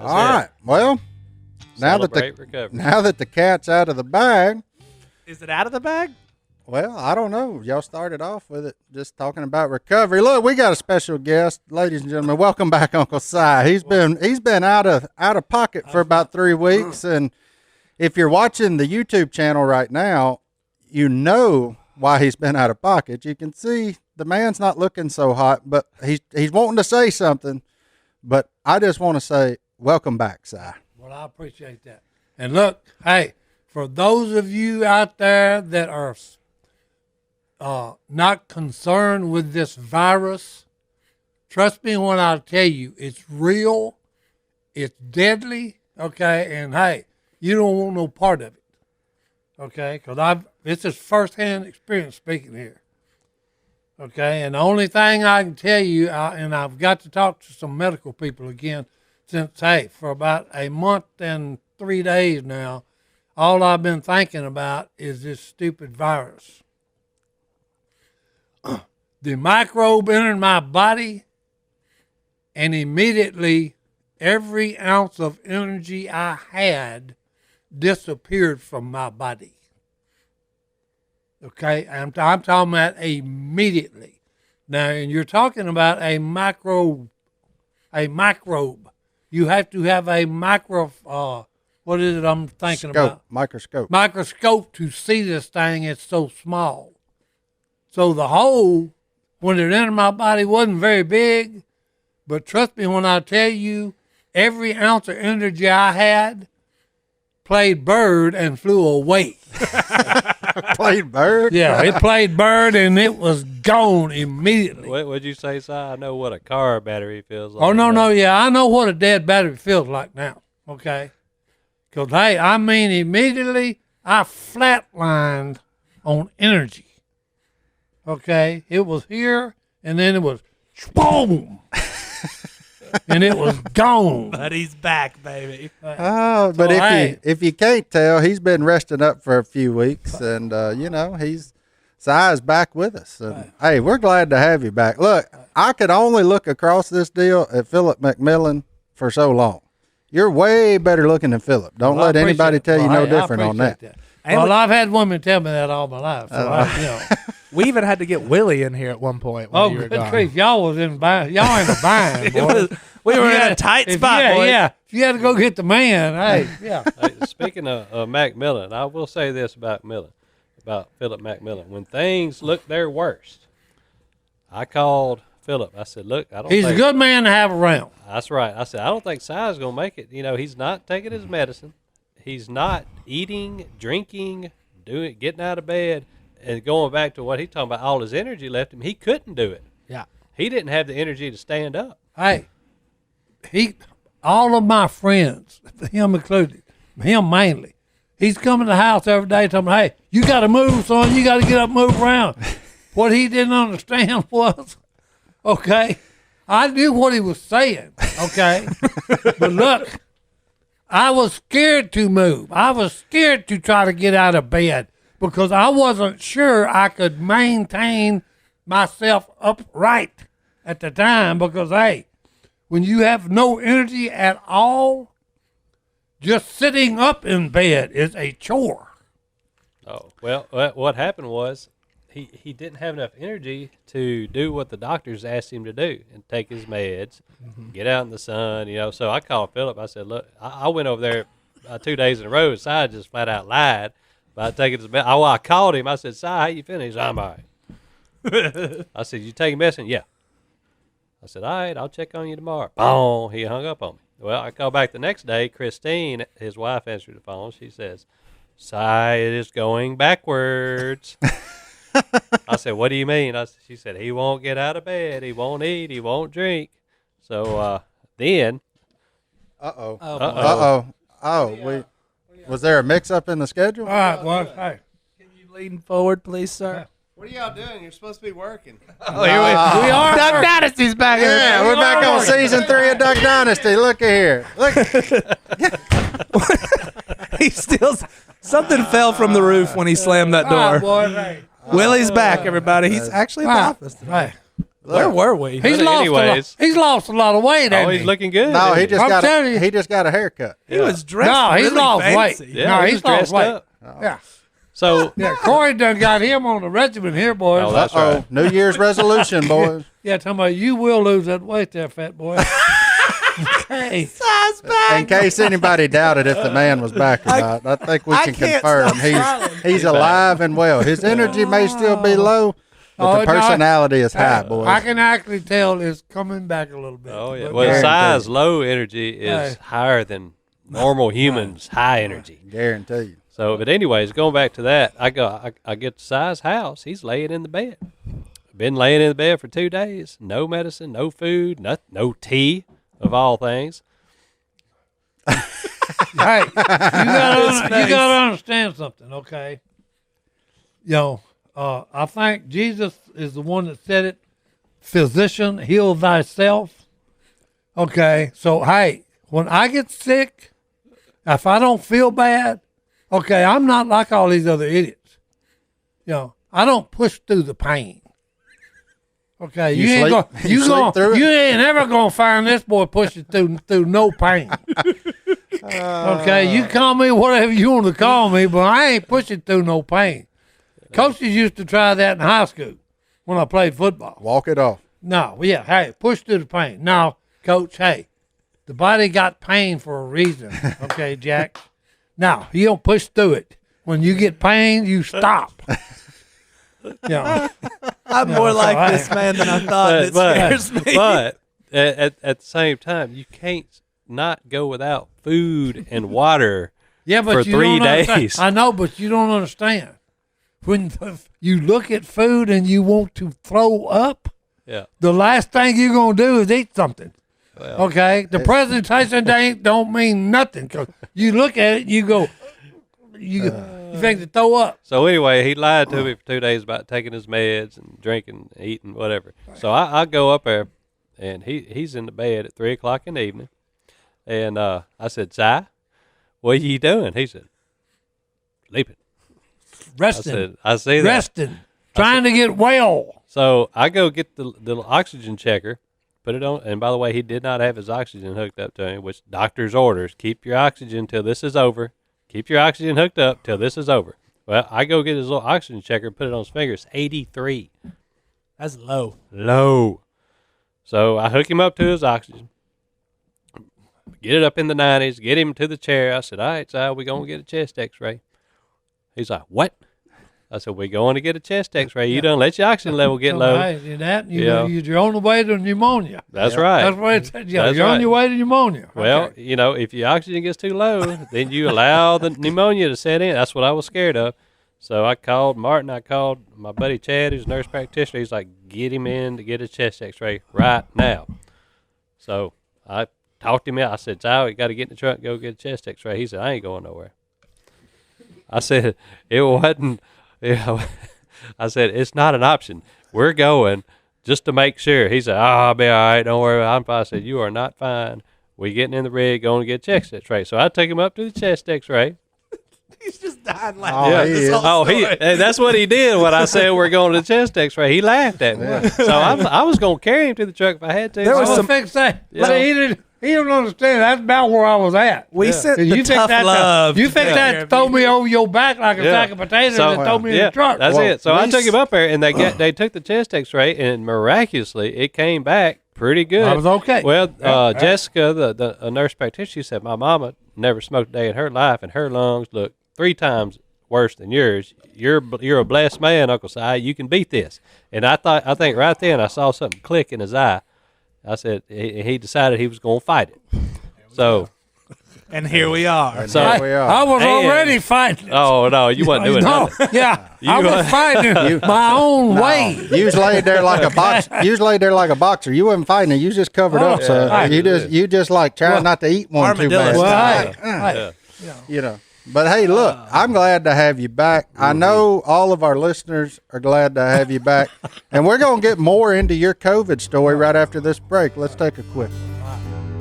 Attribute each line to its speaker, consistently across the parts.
Speaker 1: All right. Well, now that the cat's out of the bag.
Speaker 2: Is it out of the bag?
Speaker 1: Well, I don't know. Y'all started off with it just talking about recovery. Look, we got a special guest, ladies and gentlemen. Welcome back, Uncle Si. He's been out of pocket for about 3 weeks, and if you're watching the YouTube channel right now, you know why he's been out of pocket. You can see the man's not looking so hot, but he's wanting to say something. But I just want to say, welcome back, Si.
Speaker 3: Well, I appreciate that. And look, hey, for those of you out there that are not concerned with this virus, trust me when I tell you, it's real, it's deadly, okay? And, hey, you don't want no part of it, okay? Because this is firsthand experience speaking here, okay? And the only thing I can tell you, and I've got to talk to some medical people again, since, hey, for about a month and 3 days now, all I've been thinking about is this stupid virus. The microbe entered my body, and immediately every ounce of energy I had disappeared from my body. Okay, I'm talking about immediately. Now, and you're talking about a microbe. You have to have a what is it I'm thinking about? Microscope to see this thing. It's so small. So the hole, when it entered my body, wasn't very big. But trust me when I tell you, every ounce of energy I had played bird and flew away.
Speaker 1: Played bird?
Speaker 3: Yeah, it played bird and it was gone immediately.
Speaker 4: What would you say, Si? I know what a car battery feels like.
Speaker 3: Oh, no, yeah. I know what a dead battery feels like now, okay? Because, hey, I mean, immediately I flatlined on energy. Okay, it was here, and then it was boom, and it was gone.
Speaker 2: But he's back, baby.
Speaker 1: Oh, but
Speaker 3: so,
Speaker 1: if you can't tell, he's been resting up for a few weeks, and Si's back with us. And, hey, we're glad to have you back. Look, I could only look across this deal at Phillip McMillan for so long. You're way better looking than Phillip. Don't let anybody tell you no different on that.
Speaker 3: Well, I've had women tell me that all my life. So
Speaker 2: we even had to get Willie in here at one point when you were gone.
Speaker 3: Grief, y'all was in bind. Y'all in a bind, boy.
Speaker 2: We were in a tight spot, boy.
Speaker 3: Yeah, if you had to go get the man, hey, yeah.
Speaker 4: Hey, speaking of McMillan, I will say this about Phillip McMillan. When things look their worst, I called Phillip. I said, look,
Speaker 3: he's a good man to have around.
Speaker 4: That's right. I said, I don't think Si's going to make it. You know, he's not taking his medicine. He's not eating, drinking, getting out of bed, and going back to what he's talking about, all his energy left him. He couldn't do it.
Speaker 2: Yeah.
Speaker 4: He didn't have the energy to stand up.
Speaker 3: Hey, all of my friends, him included, him mainly, he's coming to the house every day telling me, hey, you got to move, son. You got to get up and move around. What he didn't understand was, okay, I knew what he was saying, okay? But look, I was scared to move. I was scared to try to get out of bed because I wasn't sure I could maintain myself upright at the time because, hey, when you have no energy at all, just sitting up in bed is a chore.
Speaker 4: Oh, well, what happened was he didn't have enough energy to do what the doctors asked him to do and take his meds, get out in the sun, So I called Phillip. I said, look, I went over there 2 days in a row. Si just flat out lied about taking his medicine. I called him. I said, Si, how you feeling? He said, I'm all right. I said, you taking medicine? Yeah. I said, all right, I'll check on you tomorrow. Boom, he hung up on me. Well, I called back the next day. Christine, his wife, answered the phone. She says, Si, it is going backwards. I said, what do you mean? She said, he won't get out of bed. He won't eat. He won't drink. So then.
Speaker 1: Was there a mix-up in the schedule?
Speaker 3: All right, well, hey.
Speaker 2: Can you lean forward, please, sir?
Speaker 5: What are y'all doing? You're supposed to be working.
Speaker 2: Oh, here we are. Duck Dynasty's back here.
Speaker 1: Yeah, we're back on season 3 of Duck Dynasty. Look at here. Look.
Speaker 2: He still something fell from the roof when he slammed that door.
Speaker 3: Boy, hey.
Speaker 2: Willie's back, everybody. He's actually in the office today.
Speaker 3: Right.
Speaker 2: Where were we?
Speaker 3: He's lost a lot of weight.
Speaker 4: Oh,
Speaker 3: hasn't
Speaker 4: he's
Speaker 3: he?
Speaker 4: looking good.
Speaker 1: No, he just
Speaker 3: I'm
Speaker 1: got
Speaker 3: telling you.
Speaker 1: he just got a haircut.
Speaker 2: He was dressed
Speaker 3: No, he's
Speaker 2: really
Speaker 3: lost
Speaker 2: fancy.
Speaker 3: weight.
Speaker 4: Yeah,
Speaker 3: No,
Speaker 4: he
Speaker 3: he's
Speaker 4: was
Speaker 3: lost
Speaker 4: dressed
Speaker 3: weight.
Speaker 4: up.
Speaker 3: Yeah.
Speaker 4: So
Speaker 3: Yeah, Corey done got him on the regimen here, boys.
Speaker 4: Oh, that's
Speaker 1: Uh-oh.
Speaker 4: right.
Speaker 1: New Year's resolution, boys.
Speaker 3: Yeah, talking about you will lose that weight there, fat boy. Hey,
Speaker 1: In case anybody doubted if the man was back or not, I think we
Speaker 2: I
Speaker 1: can
Speaker 2: can't
Speaker 1: confirm
Speaker 2: stop smiling.
Speaker 1: he's alive and well. His energy may still be low, but
Speaker 3: Oh,
Speaker 1: the
Speaker 3: no.
Speaker 1: personality is high, boys.
Speaker 3: I can actually tell it's coming back a little bit.
Speaker 4: Oh yeah.
Speaker 3: But
Speaker 4: Well,
Speaker 1: Guaranteed.
Speaker 4: size low energy is
Speaker 3: Hey.
Speaker 4: higher than normal humans' high energy.
Speaker 1: Guarantee you.
Speaker 4: So, but anyways, going back to that, I get to Si's house. He's laying in the bed. Been laying in the bed for 2 days. No medicine, no food, no tea, of all things.
Speaker 3: Hey, you gotta understand something, okay? I think Jesus is the one that said it. Physician, heal thyself. Okay, so hey, when I get sick, if I don't feel bad, okay, I'm not like all these other idiots. I don't push through the pain. Okay, you ain't
Speaker 1: sleep through it?
Speaker 3: you ain't ever gonna find this boy pushing through no pain. Okay, you call me whatever you want to call me, but I ain't pushing through no pain. Coaches used to try that in high school when I played football.
Speaker 1: Walk it off.
Speaker 3: No, yeah, hey, push through the pain. No, coach, hey, the body got pain for a reason. Okay, Jack. Now you don't push through it. When you get pain, you stop.
Speaker 2: I'm more like this man than I thought. It scares me.
Speaker 4: But at the same time, you can't not go without food and water
Speaker 3: Yeah, but
Speaker 4: for
Speaker 3: you
Speaker 4: 3
Speaker 3: don't understand.
Speaker 4: days.
Speaker 3: I know, but you don't understand. When you look at food and you want to throw up,
Speaker 4: Yeah.
Speaker 3: the last thing you're gonna do is eat something.
Speaker 4: Well,
Speaker 3: Okay, the presentation don't mean nothing. 'Cause you look at it, and you go, you think to throw up.
Speaker 4: So anyway, he lied to me for 2 days about taking his meds and drinking, eating, whatever. So I go up there, and he's in the bed at 3:00 in the evening, and I said, "Si, what are you doing?" He said, "Sleeping."
Speaker 3: Resting,
Speaker 4: I see that.
Speaker 3: resting, trying to get well.
Speaker 4: So I go get the oxygen checker, put it on, and by the way, he did not have his oxygen hooked up to him, which doctor's orders: keep your oxygen till this is over. Keep your oxygen hooked up till this is over. Well, I go get his little oxygen checker, put it on his fingers, 83.
Speaker 2: That's low.
Speaker 4: Low. So I hook him up to his oxygen, get it up in the 90s, get him to the chair. I said, "All right, Si, we're going to get a chest x-ray." He's like, "What?" I said, "We're going to get a chest x-ray. You done let your oxygen level get low."
Speaker 3: Hey, that
Speaker 4: Yeah.
Speaker 3: you're on the way to pneumonia.
Speaker 4: That's right.
Speaker 3: That's what it said. Yeah,
Speaker 4: That's
Speaker 3: you're on
Speaker 4: right.
Speaker 3: your way to pneumonia.
Speaker 4: Well,
Speaker 3: Okay.
Speaker 4: if your oxygen gets too low, then you allow the pneumonia to set in. That's what I was scared of. So I called Martin. I called my buddy Chad, who's a nurse practitioner. He's like, "Get him in to get a chest x-ray right now." So I talked him out. I said, "Si, you got to get in the truck and go get a chest x-ray." He said, "I ain't going nowhere." I said, "It wasn't, I said, "It's not an option. We're going just to make sure." He said, "Oh, I'll be all right. Don't worry. I'm fine." I said, "You are not fine. We getting in the rig, going to get a chest x-ray." So I took him up to the chest x-ray.
Speaker 2: He's just dying
Speaker 1: Oh,
Speaker 2: laughing.
Speaker 1: he
Speaker 2: This
Speaker 1: is.
Speaker 2: whole story.
Speaker 4: That's what he did when I said we're going to the chest x-ray. He laughed at me. So I was going to carry him to the truck if I had to.
Speaker 2: There was
Speaker 3: I was
Speaker 2: some-
Speaker 3: fixing that.
Speaker 4: Yeah.
Speaker 3: But he don't understand. That's about where I was at.
Speaker 2: We sent
Speaker 3: You
Speaker 2: the
Speaker 3: think
Speaker 2: tough
Speaker 3: that
Speaker 2: love.
Speaker 3: you
Speaker 2: to
Speaker 3: think
Speaker 2: take
Speaker 3: that
Speaker 2: care
Speaker 3: to
Speaker 2: of
Speaker 3: throw
Speaker 2: you.
Speaker 3: me over your back like a
Speaker 4: Yeah.
Speaker 3: sack of potatoes
Speaker 4: So-
Speaker 3: and throw me in
Speaker 4: Yeah,
Speaker 3: the truck?
Speaker 4: that's
Speaker 1: Well,
Speaker 4: it. So I
Speaker 1: we
Speaker 4: took him up there, and they took the chest x-ray, and miraculously, it came back pretty good.
Speaker 3: I was okay.
Speaker 4: Well,
Speaker 3: Yeah.
Speaker 4: Jessica, the nurse practitioner, she said, "My mama never smoked a day in her life, and her lungs look 3 times worse than yours. You're a blessed man, Uncle Si. You can beat this." And I think right then I saw something click in his eye. I said he decided he was going to fight it. So
Speaker 2: And here we are.
Speaker 1: And
Speaker 4: So-
Speaker 1: here we are.
Speaker 3: I was
Speaker 4: And-
Speaker 3: already fighting.
Speaker 4: oh no, you wasn't doing
Speaker 3: No,
Speaker 4: nothing.
Speaker 3: yeah, I was fighting my own way.
Speaker 1: You was laid there like a box. You was laid there like a boxer. You wasn't fighting it. You was just covered
Speaker 3: Oh,
Speaker 1: up. So
Speaker 3: yeah.
Speaker 1: you just like trying not to eat one too
Speaker 2: Armadillo
Speaker 1: bad.
Speaker 2: style.
Speaker 3: Well, hey,
Speaker 1: You know. But hey, look, I'm glad to have you back. I know all of our listeners are glad to have you back, and we're gonna get more into your COVID story right after this break. Let's take a quick one.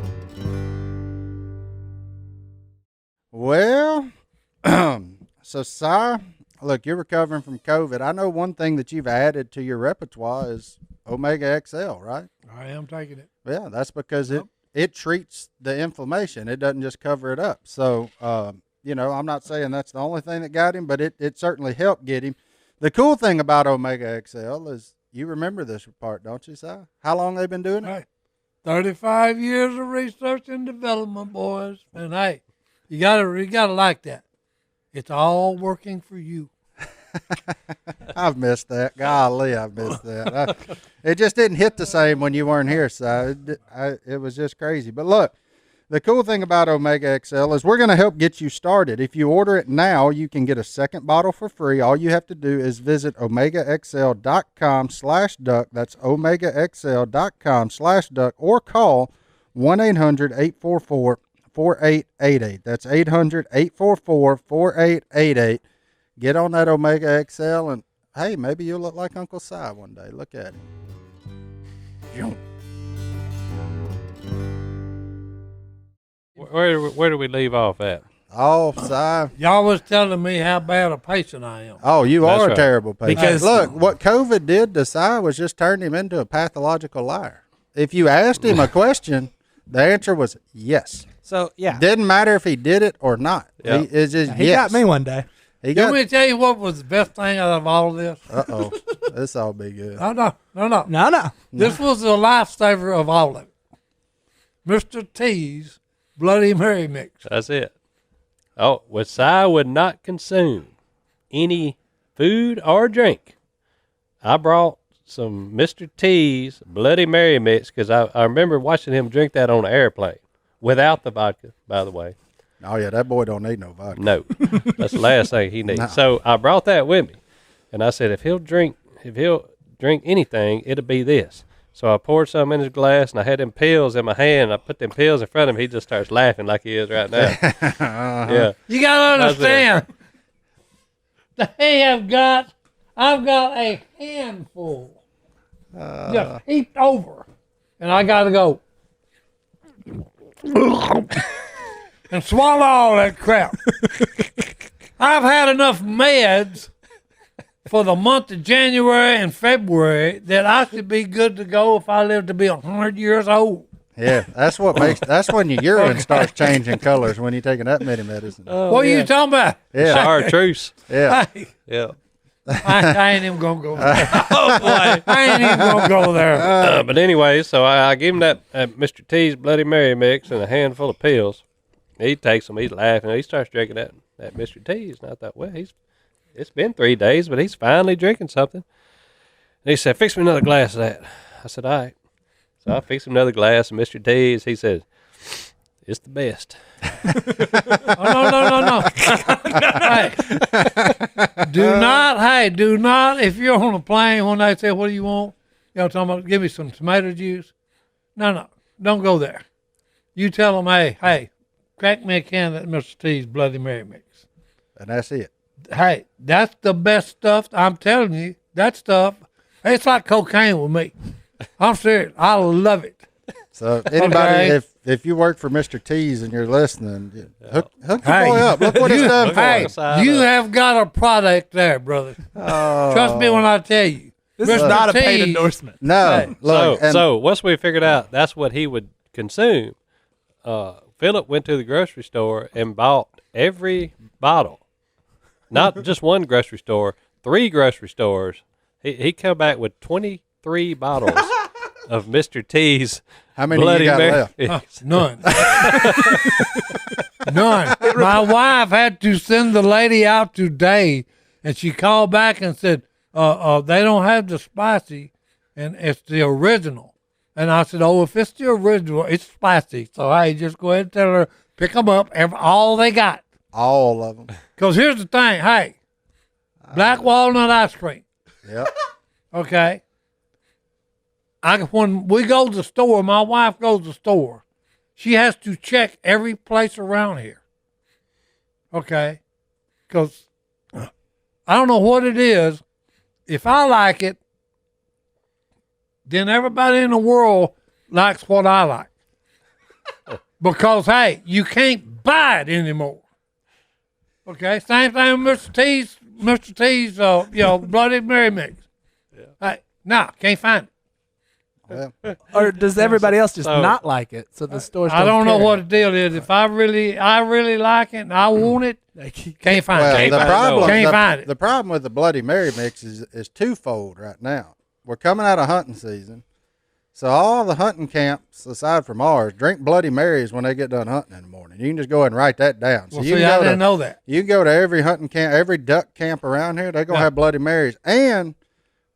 Speaker 1: Well, so Si, look, you're recovering from COVID. I know one thing that you've added to your repertoire is Omega XL, right?
Speaker 3: I am taking it.
Speaker 1: Yeah, that's because it treats the inflammation. It doesn't just cover it up. So, I'm not saying that's the only thing that got him, but it certainly helped get him. The cool thing about Omega XL is you remember this part, don't you, Si? How long they've been doing it?
Speaker 3: Hey, 35 years of research and development, boys. And hey, you gotta like that. It's all working for you.
Speaker 1: I've missed that. Golly, I've missed that. It just didn't hit the same when you weren't here, Si. It was just crazy. But look, the cool thing about Omega XL is we're going to help get you started. If you order it now, you can get a second bottle for free. All you have to do is visit omegaxl.com/duck. That's omegaxl.com/duck, or call 1-800-844-4888. That's 800-844-4888. Get on that Omega XL, and hey, maybe you'll look like Uncle Si one day. Look at him.
Speaker 4: Where do we leave off at?
Speaker 1: Oh, Si.
Speaker 3: Y'all was telling me how bad a patient I am.
Speaker 1: Oh, you
Speaker 4: That's
Speaker 1: are
Speaker 4: right.
Speaker 1: a terrible patient.
Speaker 2: Because-
Speaker 1: Look, what COVID did to Si was just turn him into a pathological liar. If you asked him a question, the answer was yes.
Speaker 2: So yeah,
Speaker 1: Didn't matter if he did it or not.
Speaker 4: Yeah.
Speaker 1: It's just
Speaker 2: he
Speaker 1: yes.
Speaker 2: got me one day.
Speaker 1: He
Speaker 3: You
Speaker 1: got.
Speaker 3: want me to tell you what was the best thing out of all of this?
Speaker 1: Uh-oh. This all be good.
Speaker 3: No.
Speaker 2: No.
Speaker 3: This was the lifesaver of all of it. Mr. T's Bloody Mary mix.
Speaker 4: That's it. Oh, well, Si would not consume any food or drink. I brought some Mr. T's Bloody Mary mix because I remember watching him drink that on an airplane without the vodka, by the way.
Speaker 1: Oh, yeah, that boy don't need no vodka.
Speaker 4: No, that's the last thing he needs.
Speaker 1: No.
Speaker 4: So I brought that with me, and I said, if he'll drink anything, it'll be this. So I poured some in his glass, and I had them pills in my hand. I put them pills in front of him. He just starts laughing like he is right now. Yeah,
Speaker 3: You got to
Speaker 4: How's that?
Speaker 3: understand. I've got a handful. Just heaped over. And I got to go. And swallow all that crap. I've had enough meds for the month of January and February that I should be good to go if I live to be 100 years old.
Speaker 1: Yeah, that's when your urine starts changing colors when you're taking that many medicine.
Speaker 3: What are you talking about?
Speaker 1: Yeah,
Speaker 4: chartreuse.
Speaker 1: yeah.
Speaker 3: Hey,
Speaker 4: Yeah.
Speaker 3: I ain't even going to go there. Oh, boy. I ain't even going to go there.
Speaker 4: But anyway, so I give him that Mr. T's Bloody Mary mix and a handful of pills. He takes them. He's laughing. He starts drinking that Mr. T's. And I thought, well, it's been 3 days, but he's finally drinking something. And he said, fix me another glass of that. I said, all right. So I fixed him another glass of Mr. T's. He said, it's the best.
Speaker 3: Oh, no. Do not, if you're on a plane when they say, what do you want? Talking about, give me some tomato juice. No, don't go there. You tell them, hey, crack me a can of that Mr. T's Bloody Mary mix.
Speaker 1: And that's it.
Speaker 3: Hey, that's the best stuff. I'm telling you, that stuff, it's like cocaine with me. I'm serious. I love it.
Speaker 1: So anybody,
Speaker 3: Okay.
Speaker 1: if you work for Mr. T's and you're listening, hook your
Speaker 3: Hey.
Speaker 1: boy up. Look what he's done for
Speaker 3: Hey,
Speaker 1: us.
Speaker 3: you have got a product there, brother.
Speaker 1: Oh,
Speaker 3: Trust me when I tell you.
Speaker 2: This is
Speaker 3: Mr.
Speaker 2: not a paid
Speaker 3: T's,
Speaker 2: endorsement.
Speaker 1: no,
Speaker 3: Hey.
Speaker 1: look, and
Speaker 4: So once we figured out that's what he would consume, Phillip went to the grocery store and bought every bottle. Not just one grocery store, 3 grocery stores. He come back with 23 bottles of Mr. T's
Speaker 1: how many
Speaker 4: Bloody
Speaker 1: you got
Speaker 4: Mary.
Speaker 1: left?
Speaker 3: None. None. My wife had to send the lady out today, and she called back and said, they don't have the spicy, and it's the original. And I said, if it's the original, it's spicy. So, hey, just go ahead and tell her, pick them up, all they got.
Speaker 1: All of them.
Speaker 3: Because here's the thing, hey, black walnut ice cream,
Speaker 1: Yep.
Speaker 3: okay? When we go to the store, my wife goes to the store, she has to check every place around here, okay? Because I don't know what it is. If I like it, then everybody in the world likes what I like. Because, hey, you can't buy it anymore. Okay, same thing with Mr. T's, Bloody Mary mix. Yeah. Hey, can't find it.
Speaker 1: Well,
Speaker 2: Or does everybody else just
Speaker 4: So-
Speaker 2: not like it? So the stores.
Speaker 3: I don't know
Speaker 2: care?
Speaker 3: what the deal is. If I really like it and I want it, can't find
Speaker 1: well
Speaker 3: it.
Speaker 1: the
Speaker 4: find it,
Speaker 1: problem,
Speaker 4: no.
Speaker 3: Can't find it.
Speaker 1: the problem with the Bloody Mary mix is twofold right now. We're coming out of hunting season, so all the hunting camps, aside from ours, drink Bloody Marys when they get done hunting in the morning. You can just go ahead and write that down. So
Speaker 3: Well,
Speaker 1: you
Speaker 3: see,
Speaker 1: can
Speaker 3: I
Speaker 1: go
Speaker 3: didn't
Speaker 1: to
Speaker 3: know that.
Speaker 1: you can go to every hunting camp, every duck camp around here. They're gonna have Bloody Marys, and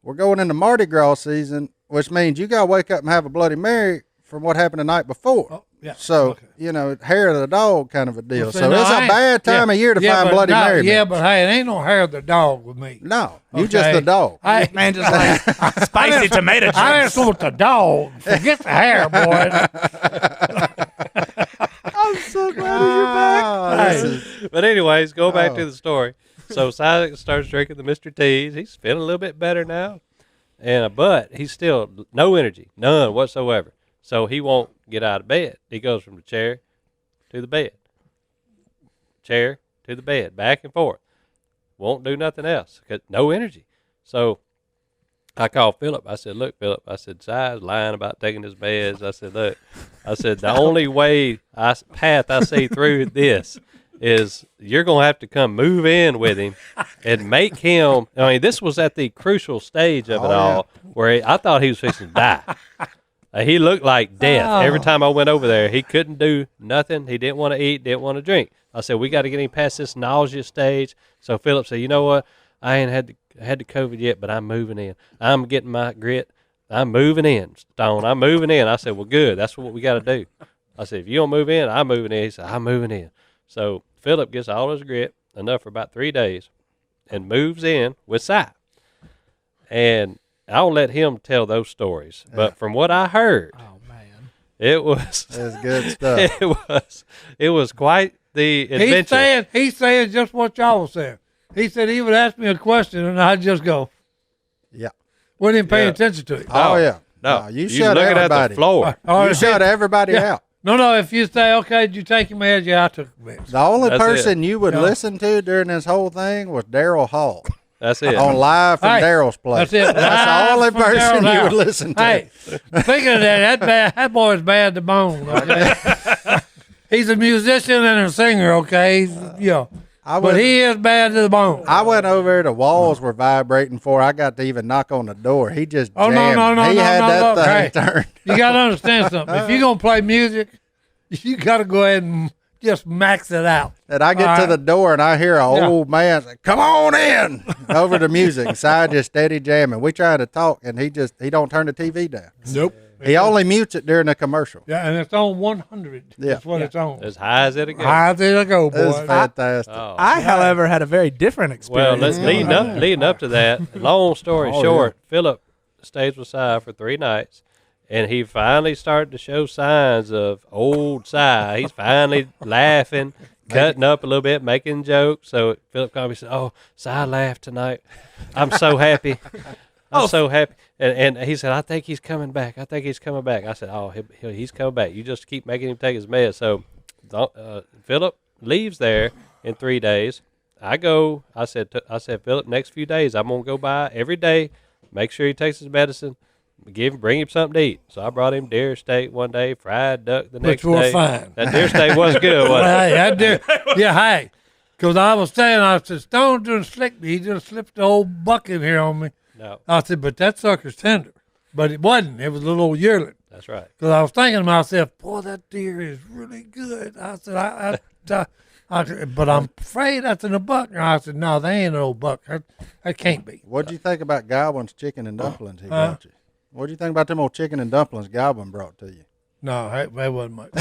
Speaker 1: we're going into Mardi Gras season, which means you gotta wake up and have a Bloody Mary from what happened the night before.
Speaker 3: Oh, yeah.
Speaker 1: So
Speaker 3: Okay.
Speaker 1: hair of the dog kind of a deal.
Speaker 3: Well, see,
Speaker 1: so
Speaker 3: now,
Speaker 1: it's
Speaker 3: I
Speaker 1: a
Speaker 3: ain't-
Speaker 1: bad time of year to find
Speaker 3: but
Speaker 1: Bloody
Speaker 3: no,
Speaker 1: Mary.
Speaker 3: Yeah,
Speaker 1: mix.
Speaker 3: but hey, it ain't no hair of the dog with me.
Speaker 1: No, you just
Speaker 3: Okay.
Speaker 1: the dog.
Speaker 3: Hey,
Speaker 2: Man, just like spicy tomato chips.
Speaker 3: I just want the dog. Forget the hair, boy.
Speaker 2: I'm so glad you're back.
Speaker 1: Oh, this is-
Speaker 4: But anyways, go back
Speaker 1: Oh.
Speaker 4: to the story. So Si starts drinking the Mr. T's. He's feeling a little bit better now, but he's still no energy, none whatsoever. So he won't get out of bed. He goes from the chair to the bed, chair to the bed, back and forth. Won't do nothing else. 'Cause no energy. So I called Phillip. I said, "Look, Phillip." I said, "Si's lying about taking his meds." I said, "Look," I said, "the only path I see through this is you're gonna have to come move in with him and make him." I mean, this was at the crucial stage of it all, where I thought he was fixing to die. He looked like death. Every time I went over there, he couldn't do nothing. He didn't want to eat, didn't want to drink. I said, "We got to get him past this nausea stage." So Phillip said, "You know what? I ain't had the COVID yet, but I'm moving in. I'm getting my grit. I'm moving in, Stone. I'm moving in." I said, "Well, good. That's what we got to do." I said, "If you don't move in, I'm moving in." He said, "I'm moving in." So Phillip gets all his grit, enough for about 3 days, and moves in with Si. And I'll let him tell those stories. But from what I heard,
Speaker 2: Oh man.
Speaker 4: it was
Speaker 1: That's good stuff.
Speaker 4: it was quite the adventure.
Speaker 3: He's saying just what y'all was saying. He said he would ask me a question and I'd just go.
Speaker 1: Yeah.
Speaker 3: Wasn't even paying
Speaker 4: Yeah.
Speaker 3: attention to it.
Speaker 1: Oh yeah.
Speaker 4: No,
Speaker 1: you
Speaker 4: you
Speaker 1: shut
Speaker 4: looking
Speaker 1: everybody.
Speaker 4: at the floor.
Speaker 1: You shut everybody out.
Speaker 3: No, if you say, okay, did you take your meds? Yeah, I took your meds.
Speaker 1: The only
Speaker 4: That's
Speaker 1: person you would
Speaker 3: Yeah.
Speaker 1: listen to during this whole thing was Daryl Hall
Speaker 4: That's it.
Speaker 1: on live from
Speaker 3: Hey,
Speaker 1: Daryl's place.
Speaker 3: That's it.
Speaker 1: That's the
Speaker 3: Live
Speaker 1: only
Speaker 3: from
Speaker 1: person
Speaker 3: Daryl's
Speaker 1: you would
Speaker 3: house.
Speaker 1: listen to.
Speaker 3: Hey, speaking of that boy's bad to bone. Okay? He's a musician and a singer. Okay, but he is bad to the bone.
Speaker 1: I went over there, the walls were vibrating before I got to even knock on the door. He just jammed. He had that
Speaker 3: look,
Speaker 1: thing
Speaker 3: hey,
Speaker 1: turned.
Speaker 3: You got to understand something. If you're gonna play music, you got to go ahead and just max it out.
Speaker 1: And I get
Speaker 3: All
Speaker 1: to
Speaker 3: right.
Speaker 1: the door and I hear an old man say, "Come on in," over the music. And Si just steady jamming. We trying to talk and he don't turn the TV down.
Speaker 3: Nope.
Speaker 1: He only mutes it during the commercial.
Speaker 3: Yeah, and it's on 100.
Speaker 1: Yeah.
Speaker 3: That's what it's on.
Speaker 4: As high as it'll go.
Speaker 3: High there I go,
Speaker 1: It was
Speaker 3: boy.
Speaker 1: fantastic.
Speaker 4: Oh.
Speaker 2: I, however, had a very different
Speaker 4: Well,
Speaker 2: experience.
Speaker 4: let's leading up to that. Long story short, Phillip stays with Si for 3 nights, and he finally started to show signs of old Si. He's finally laughing, cutting up a little bit, making jokes. So Phillip called me and said, "Oh, Si laughed tonight. I'm so happy. I'm so happy." And he said, "I think he's coming back. I think he's coming back." I said, "Oh, he's coming back. You just keep making him take his meds." So Phillip leaves there in 3 days. I said, "Phillip, next few days, I'm going to go by every day, make sure he takes his medicine, bring him something to eat." So I brought him deer steak one day, fried duck the next
Speaker 3: Which was
Speaker 4: day.
Speaker 3: fine.
Speaker 4: That deer steak was good, wasn't it?
Speaker 3: Hey, that deer, hey, because I was saying, I said, Stone just slicked me. He just slipped the old bucket here on me.
Speaker 4: No,
Speaker 3: I said, but that sucker's tender. But it wasn't. It was a little old yearling.
Speaker 4: that's right.
Speaker 3: Because I was thinking to myself, boy, that deer is really good. I said, but I'm afraid that's in a buck. And I said, no, they ain't an old buck. That can't be.
Speaker 1: What'd you think about Godwin's chicken and dumplings he brought you? What'd you think about them old chicken and dumplings Godwin brought to you?
Speaker 3: No, that wasn't much.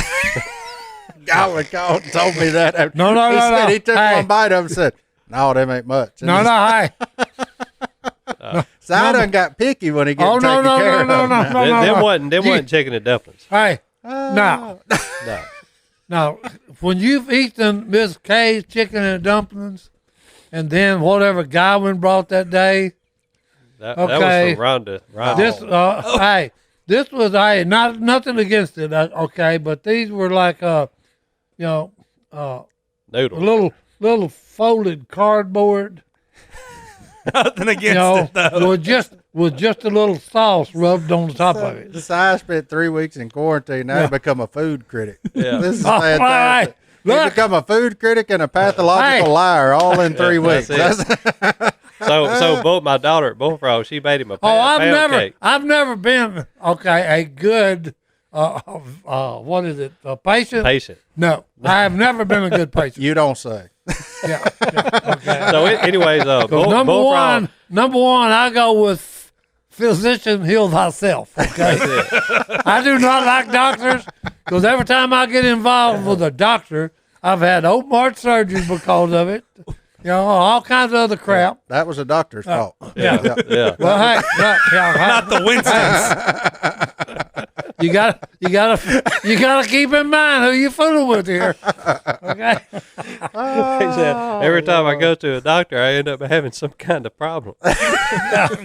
Speaker 1: Godwin called and told me that.
Speaker 3: No, no,
Speaker 1: he
Speaker 3: no,
Speaker 1: said
Speaker 3: no.
Speaker 1: He took
Speaker 3: Hey.
Speaker 1: one bite of them and said, "No, them ain't much." And
Speaker 3: No, hey.
Speaker 1: Si done got picky when he gets
Speaker 3: Oh,
Speaker 1: taken
Speaker 3: no,
Speaker 1: care
Speaker 3: no,
Speaker 1: of.
Speaker 3: no, no, no, no,
Speaker 4: Them
Speaker 3: no.
Speaker 4: wasn't chicken and dumplings.
Speaker 3: Hey, no.
Speaker 4: No.
Speaker 3: Now, when you've eaten Miss K's chicken and dumplings, and then whatever Godwin brought that day,
Speaker 4: That
Speaker 3: Okay.
Speaker 4: was from Rhonda.
Speaker 3: this, hey, this was, nothing against it, okay, but these were like,
Speaker 4: Noodles.
Speaker 3: little folded cardboard,
Speaker 2: Nothing against it, though.
Speaker 3: with just a little sauce rubbed on the top of it.
Speaker 1: Si spent 3 weeks in quarantine. Now he become a food critic.
Speaker 4: Yeah.
Speaker 1: This is
Speaker 3: Oh,
Speaker 1: fantastic.
Speaker 3: hey,
Speaker 1: He
Speaker 3: look.
Speaker 1: become a food critic and a pathological liar all in 3 weeks.
Speaker 4: That's it. So both my daughter at Bullfrog, she made him a pound cake.
Speaker 3: I've never been a good what is it? A patient?
Speaker 4: Patient.
Speaker 3: No, I have never been a good patient.
Speaker 1: You don't say.
Speaker 3: Yeah. Okay.
Speaker 4: So anyways, Bullfrog.
Speaker 3: Number one, I go with physician, heal thyself. Okay.
Speaker 4: That's it.
Speaker 3: I do not like doctors because every time I get involved with a doctor, I've had open heart surgery because of it. You know, all kinds of other crap.
Speaker 1: That was a doctor's fault.
Speaker 3: Yeah.
Speaker 4: Yeah.
Speaker 3: Well, hey,
Speaker 6: Not the Winstons.
Speaker 3: you gotta keep in mind who you fooling with here. Okay.
Speaker 4: He said, every time I go to a doctor, I end up having some kind of problem.